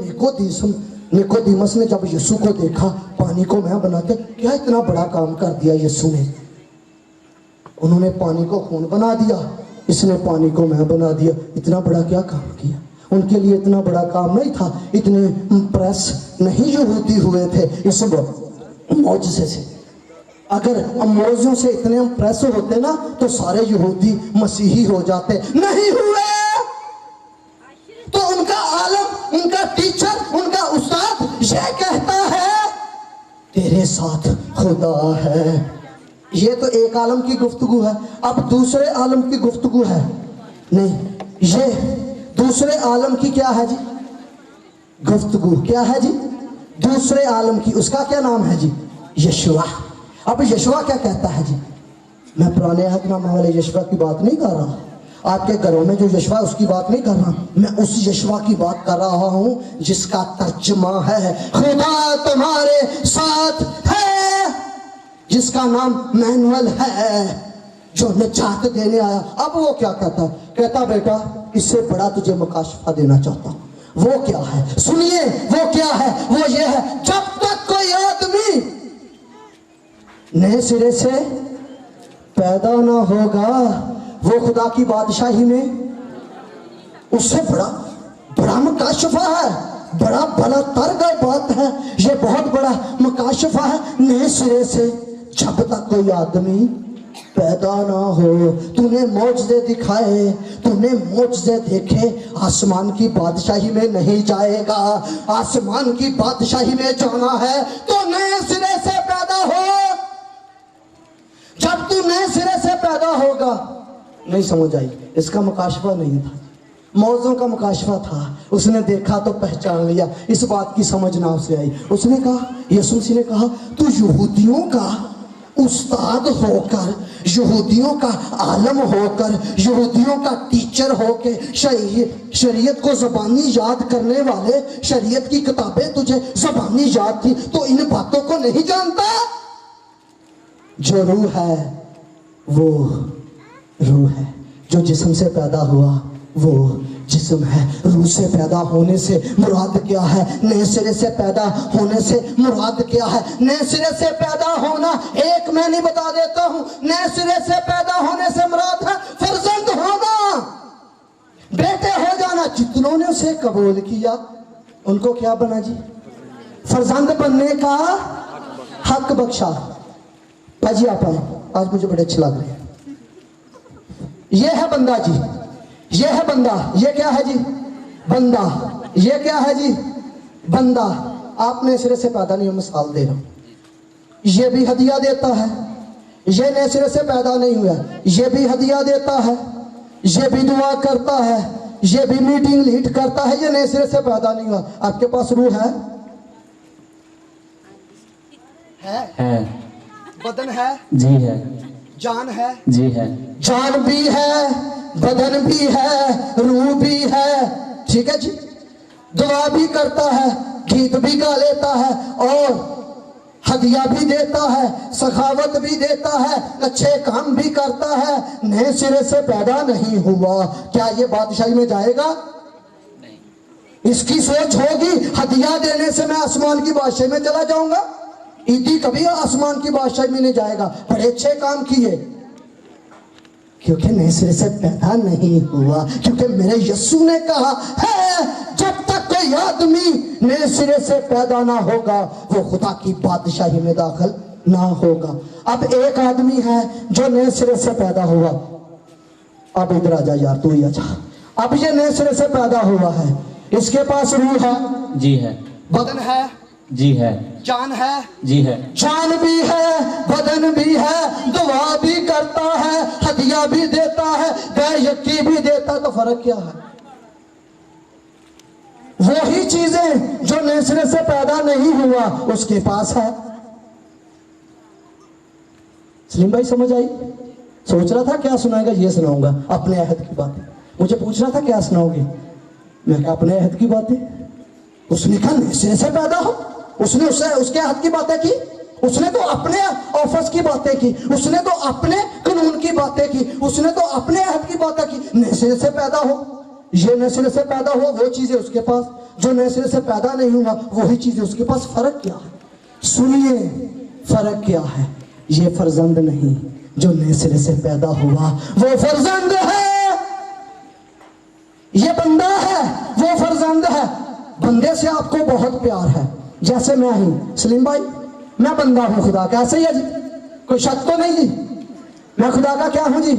निकोदिमस ने जब यीशु को देखा, पानी को मैं बनाते, क्या इतना बड़ा काम कर दिया यीशु ने। उन्होंने पानी को खून बना दिया, इसने पानी को मैं बना दिया, इतना बड़ा क्या काम किया। उनके लिए इतना बड़ा काम नहीं था, इतने इम्प्रेस नहीं यहूदी हुए थे इस मौजज़े से। अगर मौजों से इतने इम्प्रेस होते ना तो सारे यहूदी मसीही हो जाते, नहीं हुए। तो उनका आलम, उनका टीचर, उनका उस्ताद ये कहता है तेरे साथ खुदा है। ये तो एक आलम की गुफ्तगू है, अब दूसरे आलम की गुफ्तगू है। नहीं, ये दूसरे आलम की क्या है जी गुफ्तगू, क्या है जी दूसरे आलम की, उसका क्या नाम है जी यशुआ। अब यशुआ क्या कहता है जी, मैं पुराने अहदनामा वाले यशुआ की बात नहीं कर रहा, आपके घरों में जो यशुआ उसकी बात नहीं कर रहा, मैं उस यशुआ की बात कर रहा हूं जिसका तर्जुमा है खुदा तुम्हारे साथ है, जिसका नाम मैनुअल है, जो निजात देने आया। अब वो क्या कहता, कहता बेटा इससे बड़ा तुझे मुकाशफा देना चाहता हूं। वो क्या है सुनिए, वो क्या है, वो ये है जब तक कोई आदमी नए सिरे से पैदा ना होगा वो खुदा की बादशाही में, उससे बड़ा मुकाशफा है, बड़ा भला तरगा बात है, ये बहुत बड़ा मुकाशफा है। नए सिरे से जब तक कोई आदमी पैदा ना हो। तूने मौजज़े दिखाए, तूने मौजज़े देखे, आसमान की बादशाही में नहीं जाएगा। आसमान की बादशाही में जाना है तो नए सिरे से पैदा हो। जब तू नए सिरे से पैदा होगा, नहीं समझ आई, इसका मुकाशफा नहीं था, मौजों का मुकाशफा था। उसने देखा तो पहचान लिया, इस बात की समझ ना उसे आई। उसने कहा, यीशु मसीह ने कहा, तू यहूदियों का उस्ताद होकर, यहूदियों का आलम होकर, यहूदियों का टीचर होके, शरीयत को ज़बानी याद करने वाले, शरीयत की किताबें तुझे ज़बानी याद थी, तो इन बातों को नहीं जानता। जो रूह है वो रूह है, जो जिस्म से पैदा हुआ वो जिस्म है। रूह से पैदा होने से मुराद क्या है? नए सिरे से पैदा होने से मुराद क्या है? नए सिरे से पैदा होना, एक मैं नहीं बता देता हूं, नए सिरे से पैदा होने से मुराद है फर्जंद होना, बेटे हो जाना। जितनों ने उसे कबूल किया उनको क्या बना जी? फर्जंद बनने का हक बख्शा। भाजी आप आए, आज मुझे बड़े अच्छे लग रहे हैं। ये है बंदा जी, ये है बंदा। ये क्या है जी? बंदा। ये क्या है जी? बंदा। आपने सिरे से पैदा नहीं, मिसाल दे रहा हूं। ये भी हदिया देता है, ये नए सिरे से पैदा नहीं हुआ, ये भी हदिया देता है, ये भी दुआ करता है, ये भी मीटिंग लीड करता है, ये नए सिरे से पैदा नहीं हुआ। आपके पास रूह है? है। बदन है? जी है। जान है? जी है। जान भी है, बदन भी है, रूह भी है, ठीक है जी। दुआ भी करता है, गीत भी गा लेता है, और हदिया भी देता है, सखावत भी देता है, अच्छे काम भी करता है। नए सिरे से पैदा नहीं हुआ, क्या ये बादशाही में जाएगा? नहीं। इसकी सोच होगी, हदिया देने से मैं आसमान की बादशाही में चला जाऊंगा। ईदी कभी आसमान की बादशाही में नहीं जाएगा। बड़े अच्छे काम किए, क्योंकि नए सिरे से पैदा नहीं हुआ। क्योंकि मेरे यीशु ने कहा है, जब तक कोई आदमी नए सिरे से पैदा ना होगा वो खुदा की बादशाही में दाखिल ना होगा। अब एक आदमी है जो नए सिरे से पैदा हुआ। अब इधर आ जा यार, तू ही आ जा। अब ये नए सिरे से पैदा हुआ है, इसके पास रूह है? जी है। बदन है? जी है। जान है? जी है। जान भी है, बदन भी है, दुआ भी करता है, हदिया भी देता है, बेयकी भी देता। तो फर्क क्या है? वही चीजें जो नए सिरे से पैदा नहीं हुआ उसके पास है। सलीम भाई समझ आई? सोच रहा था क्या सुनाएगा, ये सुनाऊंगा अपने अहद की बातें। मुझे पूछना था क्या सुनाओगे, मैं कहा अपने अहद की बातें। उसने कहा नए सिरे से पैदा हो, उसने उसके हद की बातें की, उसने तो अपने ऑफिस की बातें की, उसने तो अपने कानून की बातें की, उसने तो अपने हद की बातें की। नए सिरे से पैदा हो, ये नए सिरे से पैदा हुआ, वो चीजें उसके पास। जो नए सिरे से पैदा नहीं हुआ वही चीजें उसके पास। फर्क क्या है? सुनिए फर्क क्या है। ये फर्जंद नहीं, जो नए सिरे से पैदा हुआ वो फर्जंद है। ये बंदा है, वो फर्जंद है। बंदे से आपको बहुत प्यार है, जैसे मैं हूं। सलीम भाई मैं बंदा हूं खुदा का, ऐसे ही है जी, कोई शक तो नहीं जी। मैं खुदा का क्या हूं जी?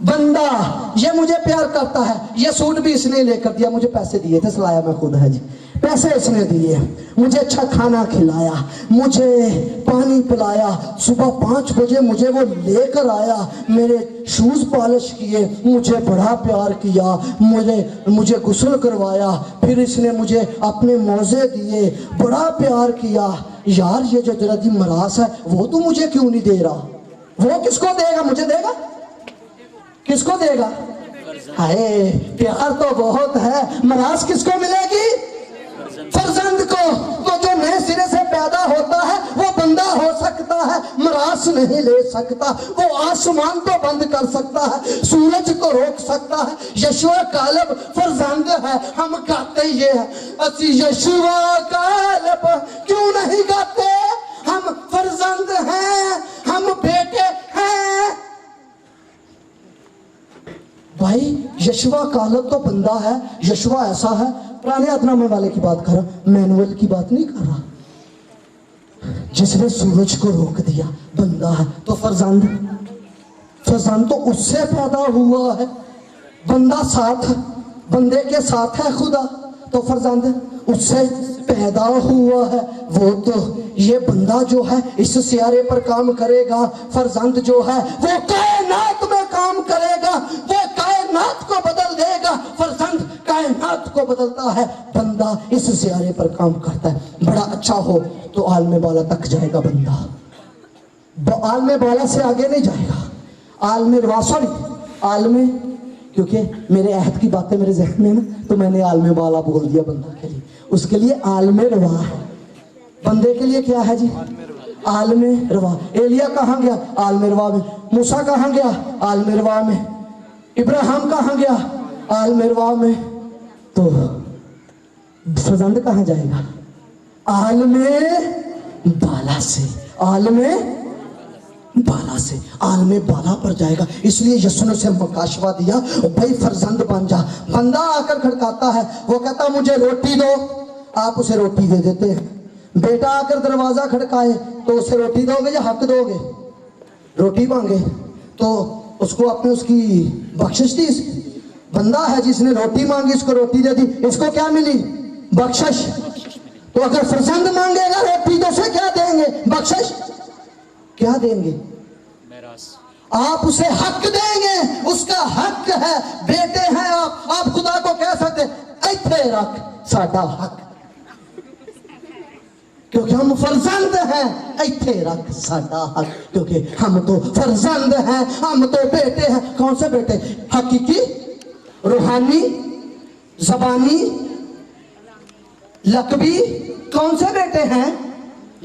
बंदा। ये मुझे प्यार करता है। ये सूट भी इसने लेकर दिया, मुझे पैसे दिए थे, सिलाया मैं खुद है जी, पैसे इसने दिए, मुझे अच्छा खाना खिलाया, मुझे पानी पिलाया, सुबह 5 बजे मुझे वो लेकर आया, मेरे शूज पॉलिश किए, मुझे बड़ा प्यार किया, मुझे गुस्ल करवाया, फिर इसने मुझे अपने मौजे दिए, बड़ा प्यार किया। यार ये जो जरा दी मरास है वो तो मुझे क्यों नहीं दे रहा? वो किसको देगा? मुझे देगा? किसको देगा? हाय प्यार तो बहुत है, मरास किसको मिलेगी? फर्जंद को। तो जो नए सिरे से पैदा होता है वो बंदा हो सकता है, मरास नहीं ले सकता। वो आसमान तो बंद कर सकता है, सूरज को रोक सकता है। यशुआ कालब फर्जंद है। हम गाते ये है, असी यशुआ कालब क्यों नहीं गाते? हम फर्जंद हैं, हम बेटे हैं। भाई यशुआ कालब तो बंदा है, यशुआ ऐसा है। पुराने अदनामे वाले की बात कर रहा, मैनुअल की बात नहीं कर रहा। जिसने सूरज को रोक दिया बंदा है। तो फर्जंद फर्जंद तो उससे पैदा हुआ है, बंदा साथ, बंदे के साथ है खुदा, तो फर्जंद उससे पैदा हुआ है। वो तो ये बंदा जो है इस सियारे पर काम करेगा, फर्जंद जो है वो कायनात में काम करेगा, वो कायनात को बदल देगा। फर्जंद कायनात को बदलता है, बंदा इस सियारे पर काम करता है। बड़ा अच्छा हो तो आलमे बाला तक जाएगा बंदा, आलमे बाला से आगे नहीं जाएगा। आलमे रवा, सॉरी आलमे, क्योंकि मेरे अहद की बातें मेरे ज़हन में ना, तो मैंने आलमे बाला बोल दिया बंदा के लिए। उसके लिए आलमे रवा है, बंदे के लिए क्या है जी? आलमे रवा। एलिया कहाँ गया? आलमे रवा में। मूसा कहाँ गया? आलमे रवा में। इब्राहिम कहाँ गया? आलमे रवा में। तो फर्जंद कहाँ जाएगा? आलमे बाला से, आलमे बाला से, आलमे बाला पर जाएगा। इसलिए यीशु ने उसे मकाशवा दिया, भाई फर्जंद बन जा। बंदा आकर खड़काता है, वो कहता मुझे रोटी दो, आप उसे रोटी दे देते हैं। बेटा आकर दरवाजा खड़काए तो उसे रोटी दोगे या हक दोगे? रोटी मांगे तो उसको आपने उसकी बख्शिश दी। बंदा है जिसने रोटी मांगी, इसको रोटी दे दी, इसको क्या मिली? बख्शिश। तो अगर फर्जंद मांगेगा रोटी तो उसे क्या देंगे? बख्शिश। क्या देंगे? आप उसे हक देंगे, उसका हक है। बेटे हैं आप खुदा को कह सकते इत्थे रख साडा हक, क्योंकि हम फर्जंद हैं। इत्थे रख साडा हक, क्योंकि हम तो फर्जंद हैं, हम तो बेटे हैं। कौन से बेटे? हकीकी, रूहानी, ज़बानी, लकबी, कौन से बेटे हैं?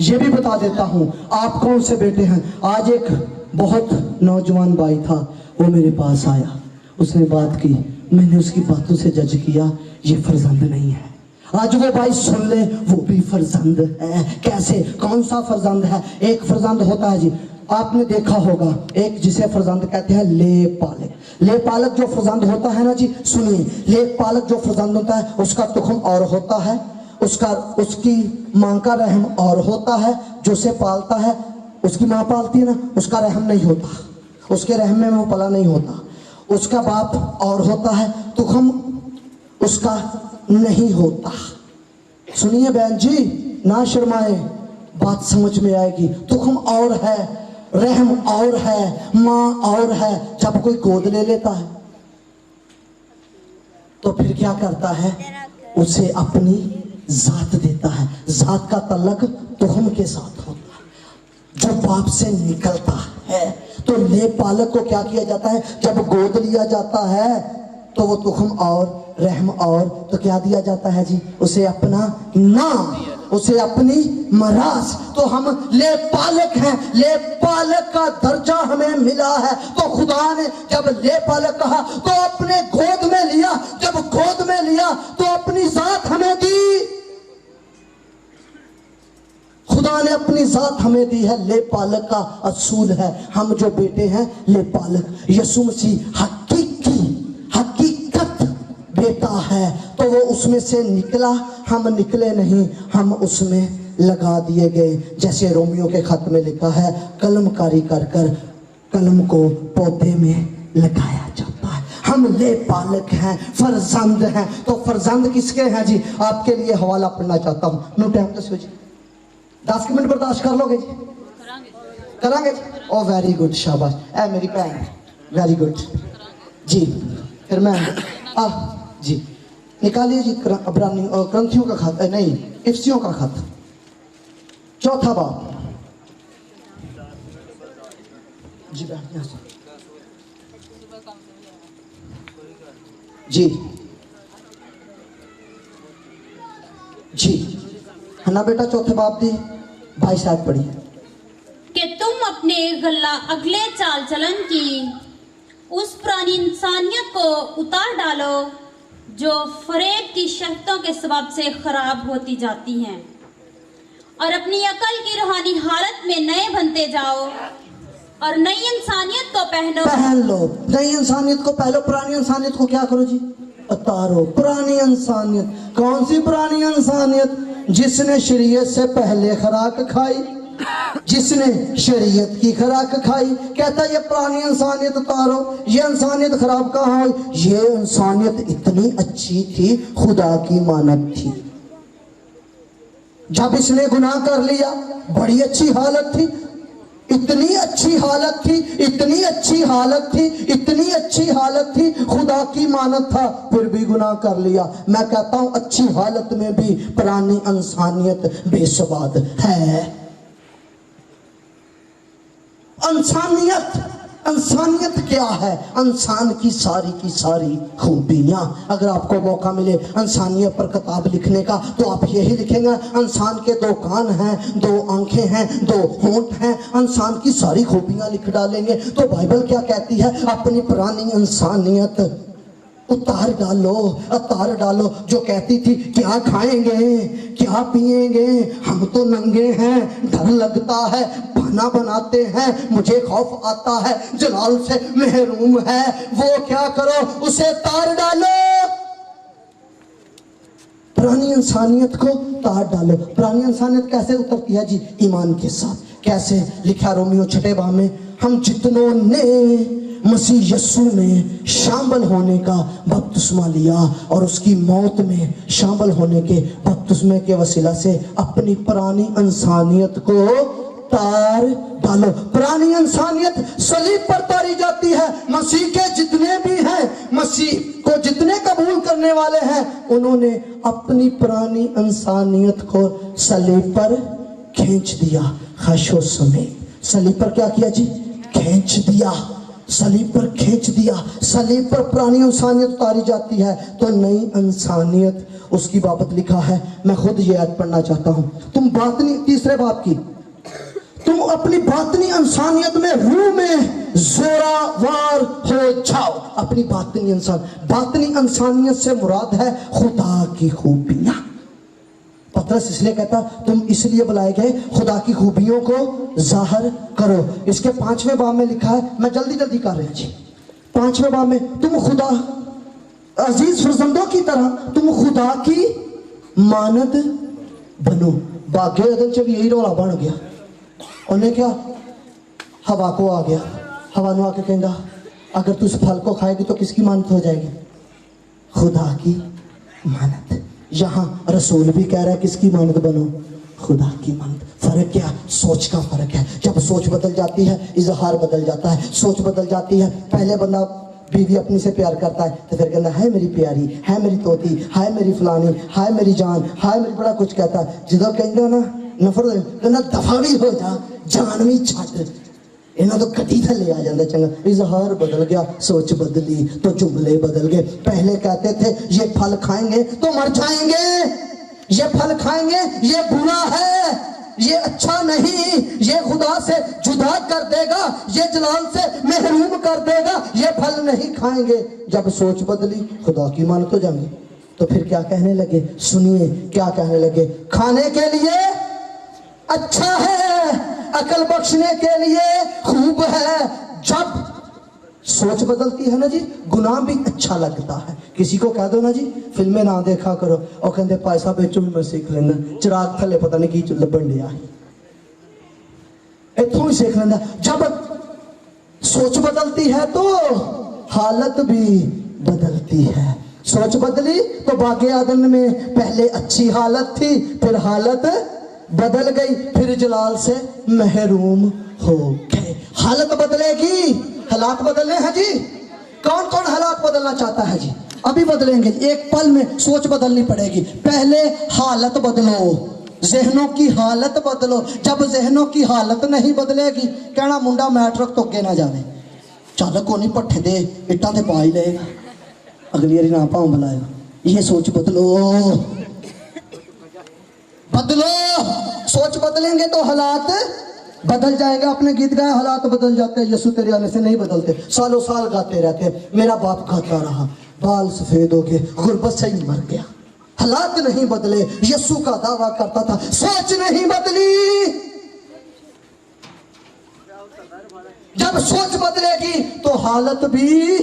ये भी बता देता हूं आप कौन से बेटे हैं। आज एक बहुत नौजवान भाई था, वो मेरे पास आया, उसने बात की, मैंने उसकी बातों से जज किया ये फर्जंद नहीं है। आज वो भाई सुन ले, वो भी फर्जंद है। कैसे? कौन सा फर्जंद है? एक फर्जंद होता है जी, आपने देखा होगा, एक जिसे फर्जंद कहते हैं ले पालक। ले पालक जो फर्जंद होता है ना जी, सुनिए, ले पालक जो फर्जंद होता है उसका तुखम और होता है, उसकी मां का रहम और होता है। जो उसे पालता है, उसकी मां पालती है ना, उसका रहम नहीं होता, उसके रहम में वो पला नहीं होता। उसका बाप और होता है, तुखम उसका नहीं होता। सुनिए बहन जी, ना शर्माए, बात समझ में आएगी। तुखम और है, रहम और है, मां और है। जब कोई गोद ले लेता है तो फिर क्या करता है? उसे अपनी जात देता है। जात का तल्लक तुखम के साथ होता है जो बाप से निकलता है। तो ले पालक को क्या किया जाता है? जब गोद लिया जाता है तो वो तुखम और रहम और, तो क्या दिया जाता है जी? उसे अपना नाम, उसे अपनी मराज। तो हम ले पालक हैं, ले पालक का दर्जा हमें मिला है। तो खुदा ने जब ले पालक कहा तो अपने गोद में लिया, जब गोद में लिया तो अपनी जात हमें दी। खुदा ने अपनी जात हमें दी है, ले पालक का असूल है। हम जो बेटे हैं ले पालक, यीशु मसीह हकीकत बेटा है, तो वो उसमें से निकला, हम निकले नहीं, हम उसमें लगा दिए गए। जैसे रोमियो के खत में लिखा है, कलमकारी कर कर कलम को पौधे में लगाया जाता है। हम ले पालक हैं, फर्जंद हैं। तो फर्जंद किसके हैं जी? आपके लिए हवाला पढ़ना चाहता हूँ। नो टाइम तो सोचिए, 10 मिनट बर्दाश्त कर लोगे जी? करांगे जी? ओ वेरी गुड, शाबाश ऐ मेरी भैन, वेरी गुड जी। फिर मैं जी निकालिए जी क्रंथियों का खत, नहीं इफ्सियों का खत, 4 बाब जी। बैठ जी जी, है ना बेटा? 4 बाब दी भाई साहब पढ़ी कि तुम अपने अगले चाल चलन की उस पुरानी इंसानियत को उतार डालो जो फरेब की शर्तों के सबब से खराब होती जाती हैं, और अपनी अकल की रूहानी हालत में नए बनते जाओ और नई इंसानियत को पहन लो। नई इंसानियत को पहलो, पुरानी इंसानियत को क्या करो जी? उतारो। पुरानी इंसानियत कौन सी? पुरानी इंसानियत जिसने शरीयत से पहले खुराक खाई, जिसने शरीयत की खुराक खाई, कहता ये पुरानी इंसानियत उतारो, ये इंसानियत खराब कहाँ हुई, ये इंसानियत इतनी अच्छी थी, खुदा की मानत थी। जब इसने गुनाह कर लिया बड़ी अच्छी हालत थी, इतनी अच्छी हालत थी, इतनी अच्छी हालत थी, इतनी अच्छी हालत थी, खुदा की मानत था, फिर भी गुनाह कर लिया। मैं कहता हूं अच्छी हालत में भी पुरानी इंसानियत बेसवाद है। इंसानियत क्या है? इंसान की सारी खूबियां। अगर आपको मौका मिले इंसानियत पर किताब लिखने का तो आप यही लिखेंगे, इंसान के 2 कान हैं, 2 आंखें हैं, 2 होंठ हैं, इंसान की सारी खूबियां लिख डालेंगे। तो बाइबल क्या कहती है? अपनी पुरानी इंसानियत उतार डालो, जो कहती थी क्या खाएंगे, क्या पिएंगे, हम तो नंगे हैं, डर लगता है, बहाना बनाते हैं, मुझे खौफ आता है, जलाल से महरूम है, वो क्या करो, उसे तार डालो। पुरानी इंसानियत को तार डालो। पुरानी इंसानियत कैसे उतरती है जी? ईमान के साथ। कैसे? लिखा रोमियो 6 बाब में, हम जितनों ने मसीह यस्सु में शामिल होने का बपतिस्मा लिया और उसकी मौत में शामिल होने के बपतिस्मे के वसीला से अपनी पुरानी इंसानियत को तार डालो। पुरानी इंसानियत सलीब पर तारी जाती है। मसीह के जितने भी हैं, मसीह को जितने कबूल करने वाले हैं, उन्होंने अपनी पुरानी इंसानियत को सलीब पर खींच दिया। खशो समेत सलीब पर क्या किया जी? खींच दिया। सलीब पर खींच दिया। सलीब पर पुरानी इंसानियत उतारी जाती है तो नई इंसानियत उसकी बाबत लिखा है। मैं खुद ये आयत पढ़ना चाहता हूं। तुम बातनी 3 बाब की, तुम अपनी बातनी इंसानियत में रूह में जोरावर हो जाओ। अपनी बातनी इंसानियत से मुराद है खुदा की खूबियां। पतरस इसलिए कहता तुम इसलिए बुलाए गए खुदा की खूबियों को जाहिर करो। इसके 5वें बाब में लिखा है, मैं जल्दी कर रहा जी। 5वें बाब में, तुम खुदा अजीज फरजंदों की तरह तुम खुदा की मानद बनो। बागे अदन च भी यही रौला बन गया। उन्हें क्या हवा को आ गया, हवा ने आके कहना अगर तू इस फल को खाएगी तो किसकी मानत हो जाएगी? खुदा की मानत। यहाँ रसूल भी कह रहा है किसकी मानत बनो? खुदा की मानत। फर्क क्या? सोच का फर्क है। जब सोच बदल जाती है इजहार बदल जाता है। सोच बदल जाती है, पहले बंदा बीवी अपनी से प्यार करता है तो फिर कहना है मेरी प्यारी, है मेरी तोती, है मेरी फलानी, है मेरी जान, है मेरी, बड़ा कुछ कहता है। जिदो कहते ना नफरत कहना दफा भी हो जा, जान भी छट, इन्हों तो कटी थले आ जाता। चंगा इजहार बदल गया, सोच बदली तो जुमले बदल गए। पहले कहते थे ये फल खाएंगे तो मर जाएंगे, ये फल खाएंगे ये बुरा है, ये अच्छा नहीं, ये खुदा से जुदा कर देगा, ये जलाल से महरूम कर देगा, ये फल नहीं खाएंगे। जब सोच बदली खुदा की मानत हो जाएंगे तो फिर क्या कहने लगे? सुनिए क्या कहने लगे? खाने के लिए अच्छा है, अकल बख्शने के लिए खूब है। जब सोच बदलती है ना जी, गुनाह भी अच्छा लगता है। किसी को कह दो ना जी फिल्में ना देखा करो और कहते पैसा बेचो भी मैं सीख लेना, चिराग थले पता नहीं की लबन दिया इतों ही सीख लेना। जब सोच बदलती है तो हालत भी बदलती है। सोच बदली तो बागे आदम में पहले अच्छी हालत थी, फिर हालत बदल गई, फिर जलाल से महरूम हो गए। हालत बदलेगी, हालात बदलने हैं जी। कौन कौन हालात बदलना चाहता है जी? अभी बदलेंगे, एक पल में सोच बदलनी पड़ेगी। पहले हालत बदलो, जहनों की हालत बदलो। जब जहनों की हालत नहीं बदलेगी, कहना मुंडा मैट्रिक तो अगे ना जाए, चल को नहीं पट्ठे दे इट्टा ते पा ही लेगा, अगली बारी ना भाव बुलाएगा। ये सोच बदलो, सोच बदलेंगे तो हालात बदल जाएंगे। अपने गीत गाए हालात बदल जाते हैं, यीशु तेरे आने से नहीं बदलते। सालों साल गाते रहते, मेरा बाप गाता रहा, बाल सफेद हो गए, गुर्बत से ही मर गया। हालात नहीं बदले, यीशु का दावा करता था, सोच नहीं बदली। जब सोच बदलेगी तो हालत भी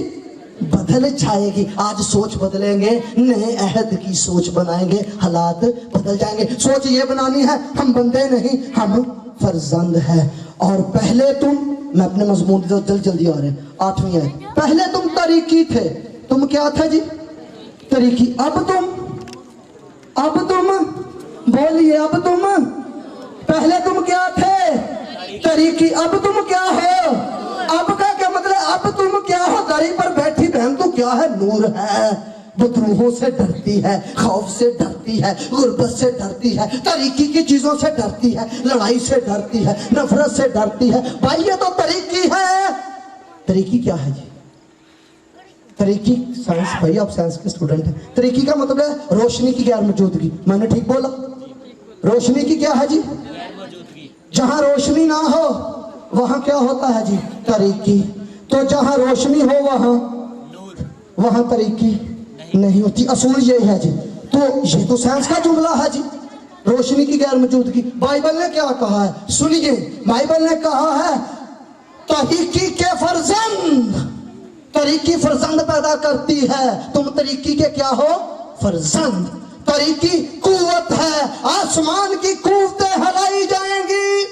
बदल जाएगी। आज सोच बदलेंगे, नए अहद की सोच बनाएंगे, हालात बदल जाएंगे। सोच ये बनानी है हम बंदे नहीं, हम फर्जंद है। और पहले तुम, मैं अपने मजमून तो जल्दी आ रहे हैं, 8वीं है, पहले तुम तरीकी थे, तुम क्या थे जी? तरीकी। अब तुम बोलिए, अब तुम, पहले तुम क्या थे? तरीकी। अब तुम क्या हो? अब का क्या मतलब? अब तुम क्या हो? दरी पर बैठी बहन तू क्या है? नूर है, बदरूहों से डरती है, खौफ से डरती है, गुर्बत से डरती है, तरीकी की चीजों से डरती है, लड़ाई से डरती है, नफरत से डरती है। भाई ये तो तरीकी है। तरीकी क्या है जी? तरीकी साइंस, भाई आप साइंस के स्टूडेंट हैं। तरीकी का मतलब है रोशनी की गैर मौजूदगी। मैंने ठीक बोला? रोशनी की क्या है जी? जहां रोशनी ना हो वहां क्या होता है जी? तरीकी। तो जहां रोशनी हो वहां तरीकी नहीं होती। असूल ये है जी। तो ये तो साइंस का जुमला है जी, रोशनी की गैर मौजूदगी। बाइबल ने क्या कहा है? सुनिए, बाइबल ने कहा है तरीकी के फर्जंद, तरीकी फर्जंद पैदा करती है। तुम तरीकी के क्या हो? फर्जंद। तरीकी कुव्वत है, आसमान की कुव्वतें हिलाई जाएंगी।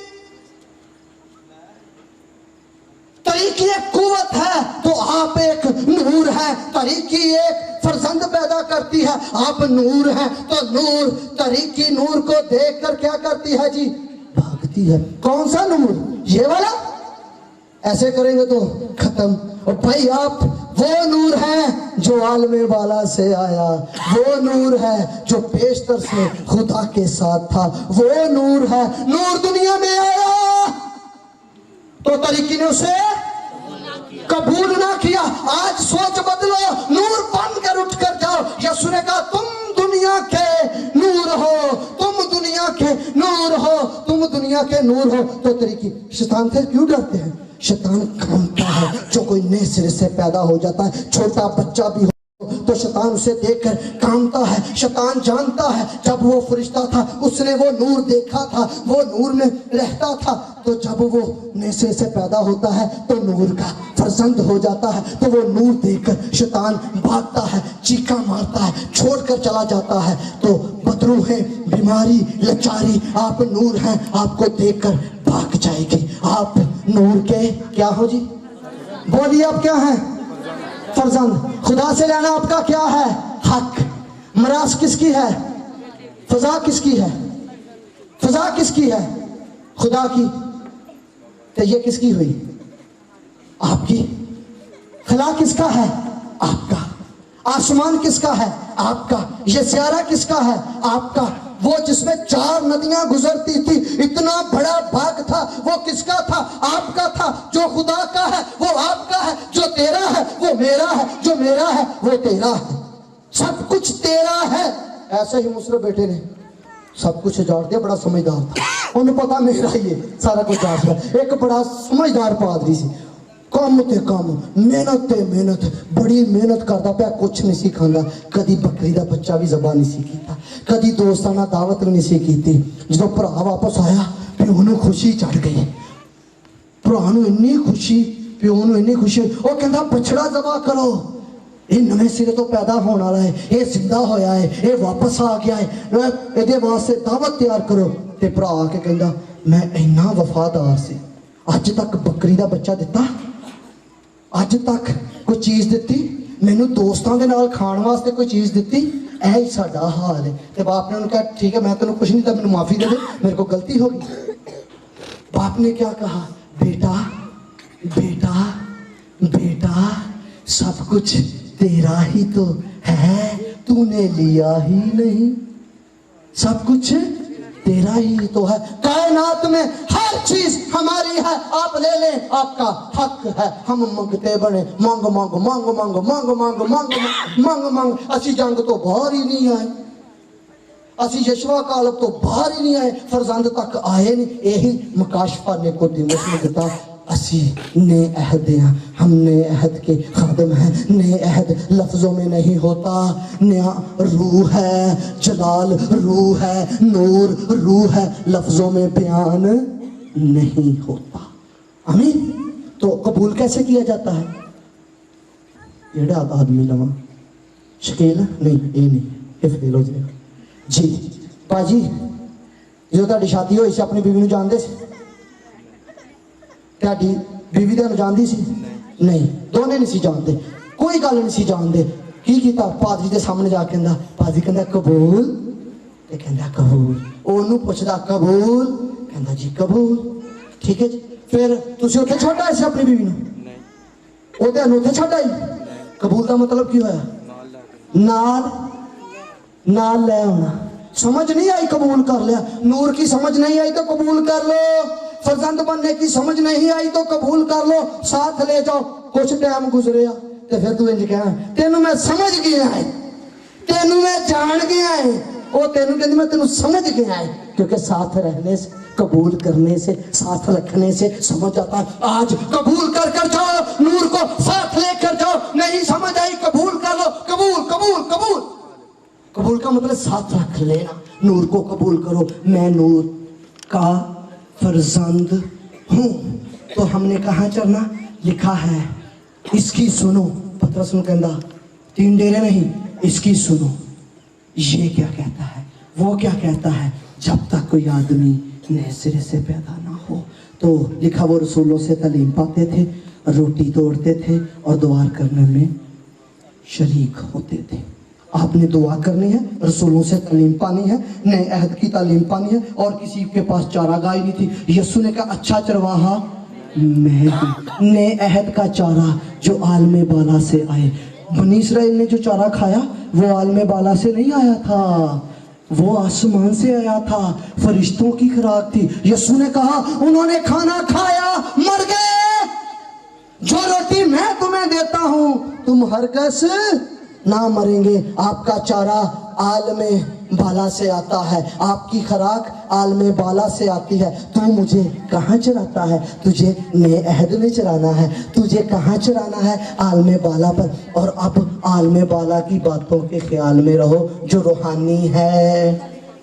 तरीकी एक कुव्वत है तो आप एक नूर है। तरीकी एक फर्जंद पैदा करती है, आप नूर हैं। तो नूर, तरीकी नूर को देखकर क्या करती है जी? भागती है। कौन सा नूर? ये वाला? ऐसे करेंगे तो खत्म। और भाई आप वो नूर है जो आलमे वाला से आया, वो नूर है जो पेशतर से खुदा के साथ था, वो नूर है। नूर दुनिया में आया तो तरीकी ने उसे कबूल ना किया। आज सोच बदलो, नूर बन कर उठ कर जाओ। यीशु ने कहा तुम दुनिया के नूर हो, तुम दुनिया के नूर हो, तुम दुनिया के नूर हो। तो तरीकी, शैतान से क्यों डरते हैं? शैतान कांपता है जो कोई नए सिरे से पैदा हो जाता है। छोटा बच्चा भी हो तो शैतान उसे देखकर कांपता है। शैतान जानता है जब वो फरिश्ता था उसने वो नूर देखा था, वो नूर में रहता था। तो जब वो नए सिरे से पैदा होता है तो नूर का फर्जंद हो जाता है, तो वो नूर देखकर शैतान भागता है, चीखा मारता है, छोड़कर चला जाता है। तो बदरूहें, बीमारी, लाचारी, आप नूर हैं, आपको देखकर भाग जाएगी। आप नूर के क्या हो जी? बोलिए आप क्या हैं? फर्जंद। खुदा से लेना आपका क्या है? हक। मरास किसकी है? फजा किसकी है? फजा किसकी है? खुदा की। तो ये किसकी हुई? आपकी। खला किसका है? आपका। आसमान किसका है? आपका। ये सियारा किसका है? आपका। वो जिसमें 4 नदियां गुजरती थी, इतना बड़ा भाग था, वो किसका था? आपका था। जो खुदा का है वो आपका है, जो तेरा है वो मेरा है, जो मेरा है वो तेरा है। सब कुछ तेरा है। ऐसे ही मुसरे बेटे ने सब कुछ उजाड़ दिया। बड़ा समझदार था, उन्हें पता मेरा ही सारा कुछ उजाड़ दिया। एक बड़ा समझदार पादरी सी, काम ते काम, मेहनत ते मेहनत, बड़ी मेहनत करता पाया, कुछ नहीं सी खांदा। कदी बकरी का बच्चा भी ज़बा नहीं सी कीता, कदी दोस्ताना दावत भी नहीं सी कीती। जो भरा वापस आया प्यो नूं खुशी चढ़ गई, भरा नूं इन्नी खुशी, प्यो नूं इन्नी खुशी। वो कहता बछड़ा ज़बा करो, ये नवे सिरे तो पैदा होने वाला है, ये जिंदा होया है, ये वापस आ गया है, ये वास्ते दावत तैयार करो। ते भरा आके कहता मैं इन्ना वफादार सी, अज तक बकरी का बच्चा दिता, अज तक कोई चीज़ दिती, मैनू दोस्तों के नाल खाण वास्ते कोई चीज़ दिती, ऐ ही साडा हाल है। तो बाप ने उन्होंने कहा ठीक है मैं तेन कुछ नहीं था, मैनू माफ़ी दे दे, मेरे को गलती होगी। बाप ने क्या कहा? बेटा बेटा बेटा सब कुछ तेरा ही तो है, तूने लिया ही नहीं, सब कुछ तेरा ही तो है। कायनात में हर चीज हमारी है, आप ले लें, आपका हक है। हम मंगते बने, मांग मांग मांग मांग मांग मांग मांग मांग मांग, असी जंग तो बाहर ही नहीं आए, असी यशवा कालब तो बाहर ही नहीं आए, फरजंद तक आए नहीं। यही मकाशफा निकोदेमुस ने दिता, असी नए अहद हैं, हम नए अहद के खादम हैं। नए अहद लफ्ज़ों में नहीं होता, नया रूह है, जलाल रूह है, नूर रूह है, लफ्ज़ों में बयान नहीं होता। आमीन। तो कबूल कैसे किया जाता है? ये आदमी लवा शकील नहीं, ये नहीं, ये फेल हो जाएगा जी। भाजी जो शादी हुई से अपनी बीवी जानते ਤੁਹਾਡੀ ਬੀਵੀ ਦਾ ਜਾਣਦੀ ਸੀ? ਨਹੀਂ, ਦੋਨੇ ਨਹੀਂ ਸੀ ਜਾਣਦੇ, ਕੋਈ ਗੱਲ ਨਹੀਂ ਸੀ ਜਾਣਦੇ। ਕੀ ਕੀਤਾ? ਪਾਦਰੀ ਦੇ ਸਾਹਮਣੇ ਜਾ ਕੇ ਕਹਿੰਦਾ, ਪਾਦਰੀ ਕਹਿੰਦਾ ਕਬੂਲ, ਤੇ ਕਹਿੰਦਾ ਕਬੂਲ। ਉਹਨੂੰ ਪੁੱਛਦਾ ਕਬੂਲ, ਕਹਿੰਦਾ ਜੀ ਕਬੂਲ। ਠੀਕ ਹੈ ਜੀ। ਫਿਰ ਤੁਸੀਂ ਉੱਥੇ ਛੱਡ ਆਏ ਸੀ ਆਪਣੀ ਬੀਵੀ ਨੂੰ? ਉਹ ਤੁਹਾਨੂੰ ਉੱਥੇ ਛੱਡ ਆਈ? ਕਬੂਲ ਦਾ ਮਤਲਬ ਕੀ ਹੋਇਆ? ਨਾਲ ਲੈ ਆਉਣਾ। समझ नहीं आई कबूल कर लिया। नूर की समझ नहीं आई तो कबूल कर लो। फर्जंद बनने की समझ नहीं आई तो कबूल कर लो, साथ ले जाओ। कुछ टाइम गुजरे तो फिर तू इंज कह, तेनू मैं समझ गया है, तेनू मैं जान गया है। वो तेनू कहती मैं तेनू समझ गया है, क्योंकि साथ रहने से, कबूल करने से, साथ रखने से समझ आता है। आज कबूल कर कर जाओ, नूर को साथ लेकर जाओ। नहीं समझ आई, कबूल कर लो। कबूल कबूल कबूल, कबूल का मतलब साथ रख लेना। नूर को कबूल करो, मैं नूर का फर्जंद हूं। तो हमने कहाँ चलना? लिखा है इसकी सुनो। पतरस ने कहता 3 डेरे नहीं, इसकी सुनो। ये क्या कहता है, वो क्या कहता है? जब तक कोई आदमी नए सिरे से पैदा ना हो। तो लिखा वो रसूलों से तालीम पाते थे, रोटी तोड़ते थे और दुआ करने में शरीक होते थे। आपने दुआ करनी है, रसूलों से तालीम पानी है, नए अहद की तालीम पानी है। और किसी के पास चारा गाय नहीं थी। यीशु ने कहा अच्छा चरवाहा मैं हूं। नए अहद का चारा जो आलमे बाला से आए। बनी इस्राइल ने जो चारा खाया वो आलमे बाला से नहीं आया था, वो आसमान से आया था, फरिश्तों की खुराक थी। यीशु ने कहा उन्होंने खाना खाया, मर गए। जो रोटी मैं तुम्हें देता हूं तुम हरगिज़ ना मरेंगे। आपका चारा आलमे बाला से आता है, आपकी खुराक आलमे बाला से आती है। तू मुझे कहाँ चराता है? तुझे नए अहद में चराना है। तुझे कहाँ चराना है? आलमे बाला पर। और अब आलमे बाला की बातों के ख्याल में रहो। जो रूहानी है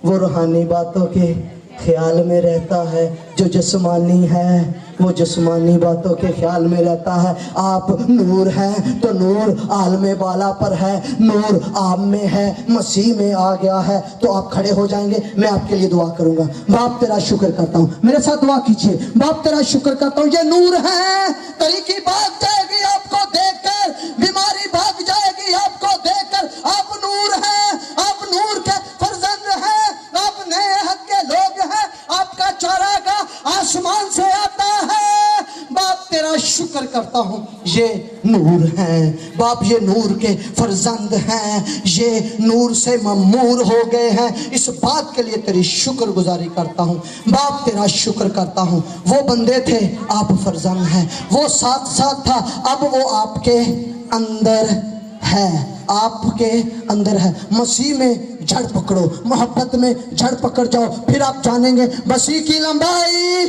वो रूहानी बातों के ख्याल में रहता है, जो जिस्मानी है वो जिस्मानी बातों के ख्याल में रहता है। आप नूर हैं तो नूर आलमे बाला पर है, नूर आप में है, मसीह में आ गया है। तो आप खड़े हो जाएंगे, मैं आपके लिए दुआ करूंगा। बाप तेरा शुक्र करता हूँ, मेरे साथ दुआ कीजिए। बाप तेरा शुक्र करता हूँ, ये नूर है, तरीकी भाग जाएगी आपको देखकर, बीमारी भाग जाएगी आपको देखकर। आप नूर हैं, आप नूर के फर्जंद हैं, आप नए हक के लोग हैं। आपका चारागाह आसमान से आता है। बाप तेरा शुक्र करता हूँ, ये नूर हैं। बाप ये नूर के फर्जंद हैं, ये नूर से ममूर हो गए हैं। इस बात के लिए तेरी शुक्रगुजारी करता हूँ। बाप तेरा शुक्र करता हूँ। वो बंदे थे, आप फर्जंद हैं। वो साथ साथ था, अब वो आपके अंदर है, आपके अंदर है। मसीह में जड़ पकड़ो, मोहब्बत में जड़ पकड़ जाओ, फिर आप जानेंगे मसीह की लंबाई,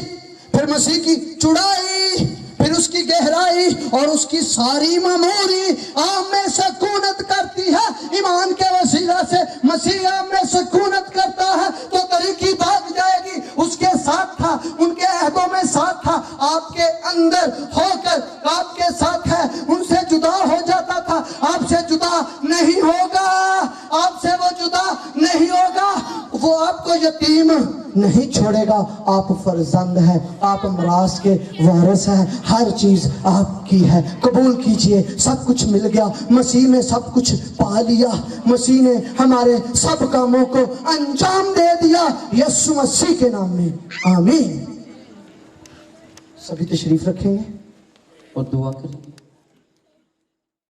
फिर मसीह की चौड़ाई, फिर उसकी गहराई और उसकी सारी मामूरी आम में सकूनत करती है। ईमान के वसीला से मसीह आम में सकूनत करता है तो तरीकी भाग जाएगी। उसके साथ था, उनके अहदों में साथ था, आपके अंदर होकर आपके साथ है। उनसे जुदा हो जाता था, आपसे जुदा नहीं होगा, आपसे वो जुदा नहीं होगा। वो आपको यतीम नहीं छोड़ेगा। आप फर्जंद हैं, आप मरास के वारिस हैं, हर चीज आपकी है। कबूल कीजिए, सब कुछ मिल गया, मसीह में सब कुछ पा लिया। मसीह ने हमारे सब कामों को अंजाम दे दिया, यीशु मसीह के नाम में, आमीन। सभी तशरीफ रखेंगे और दुआ करें।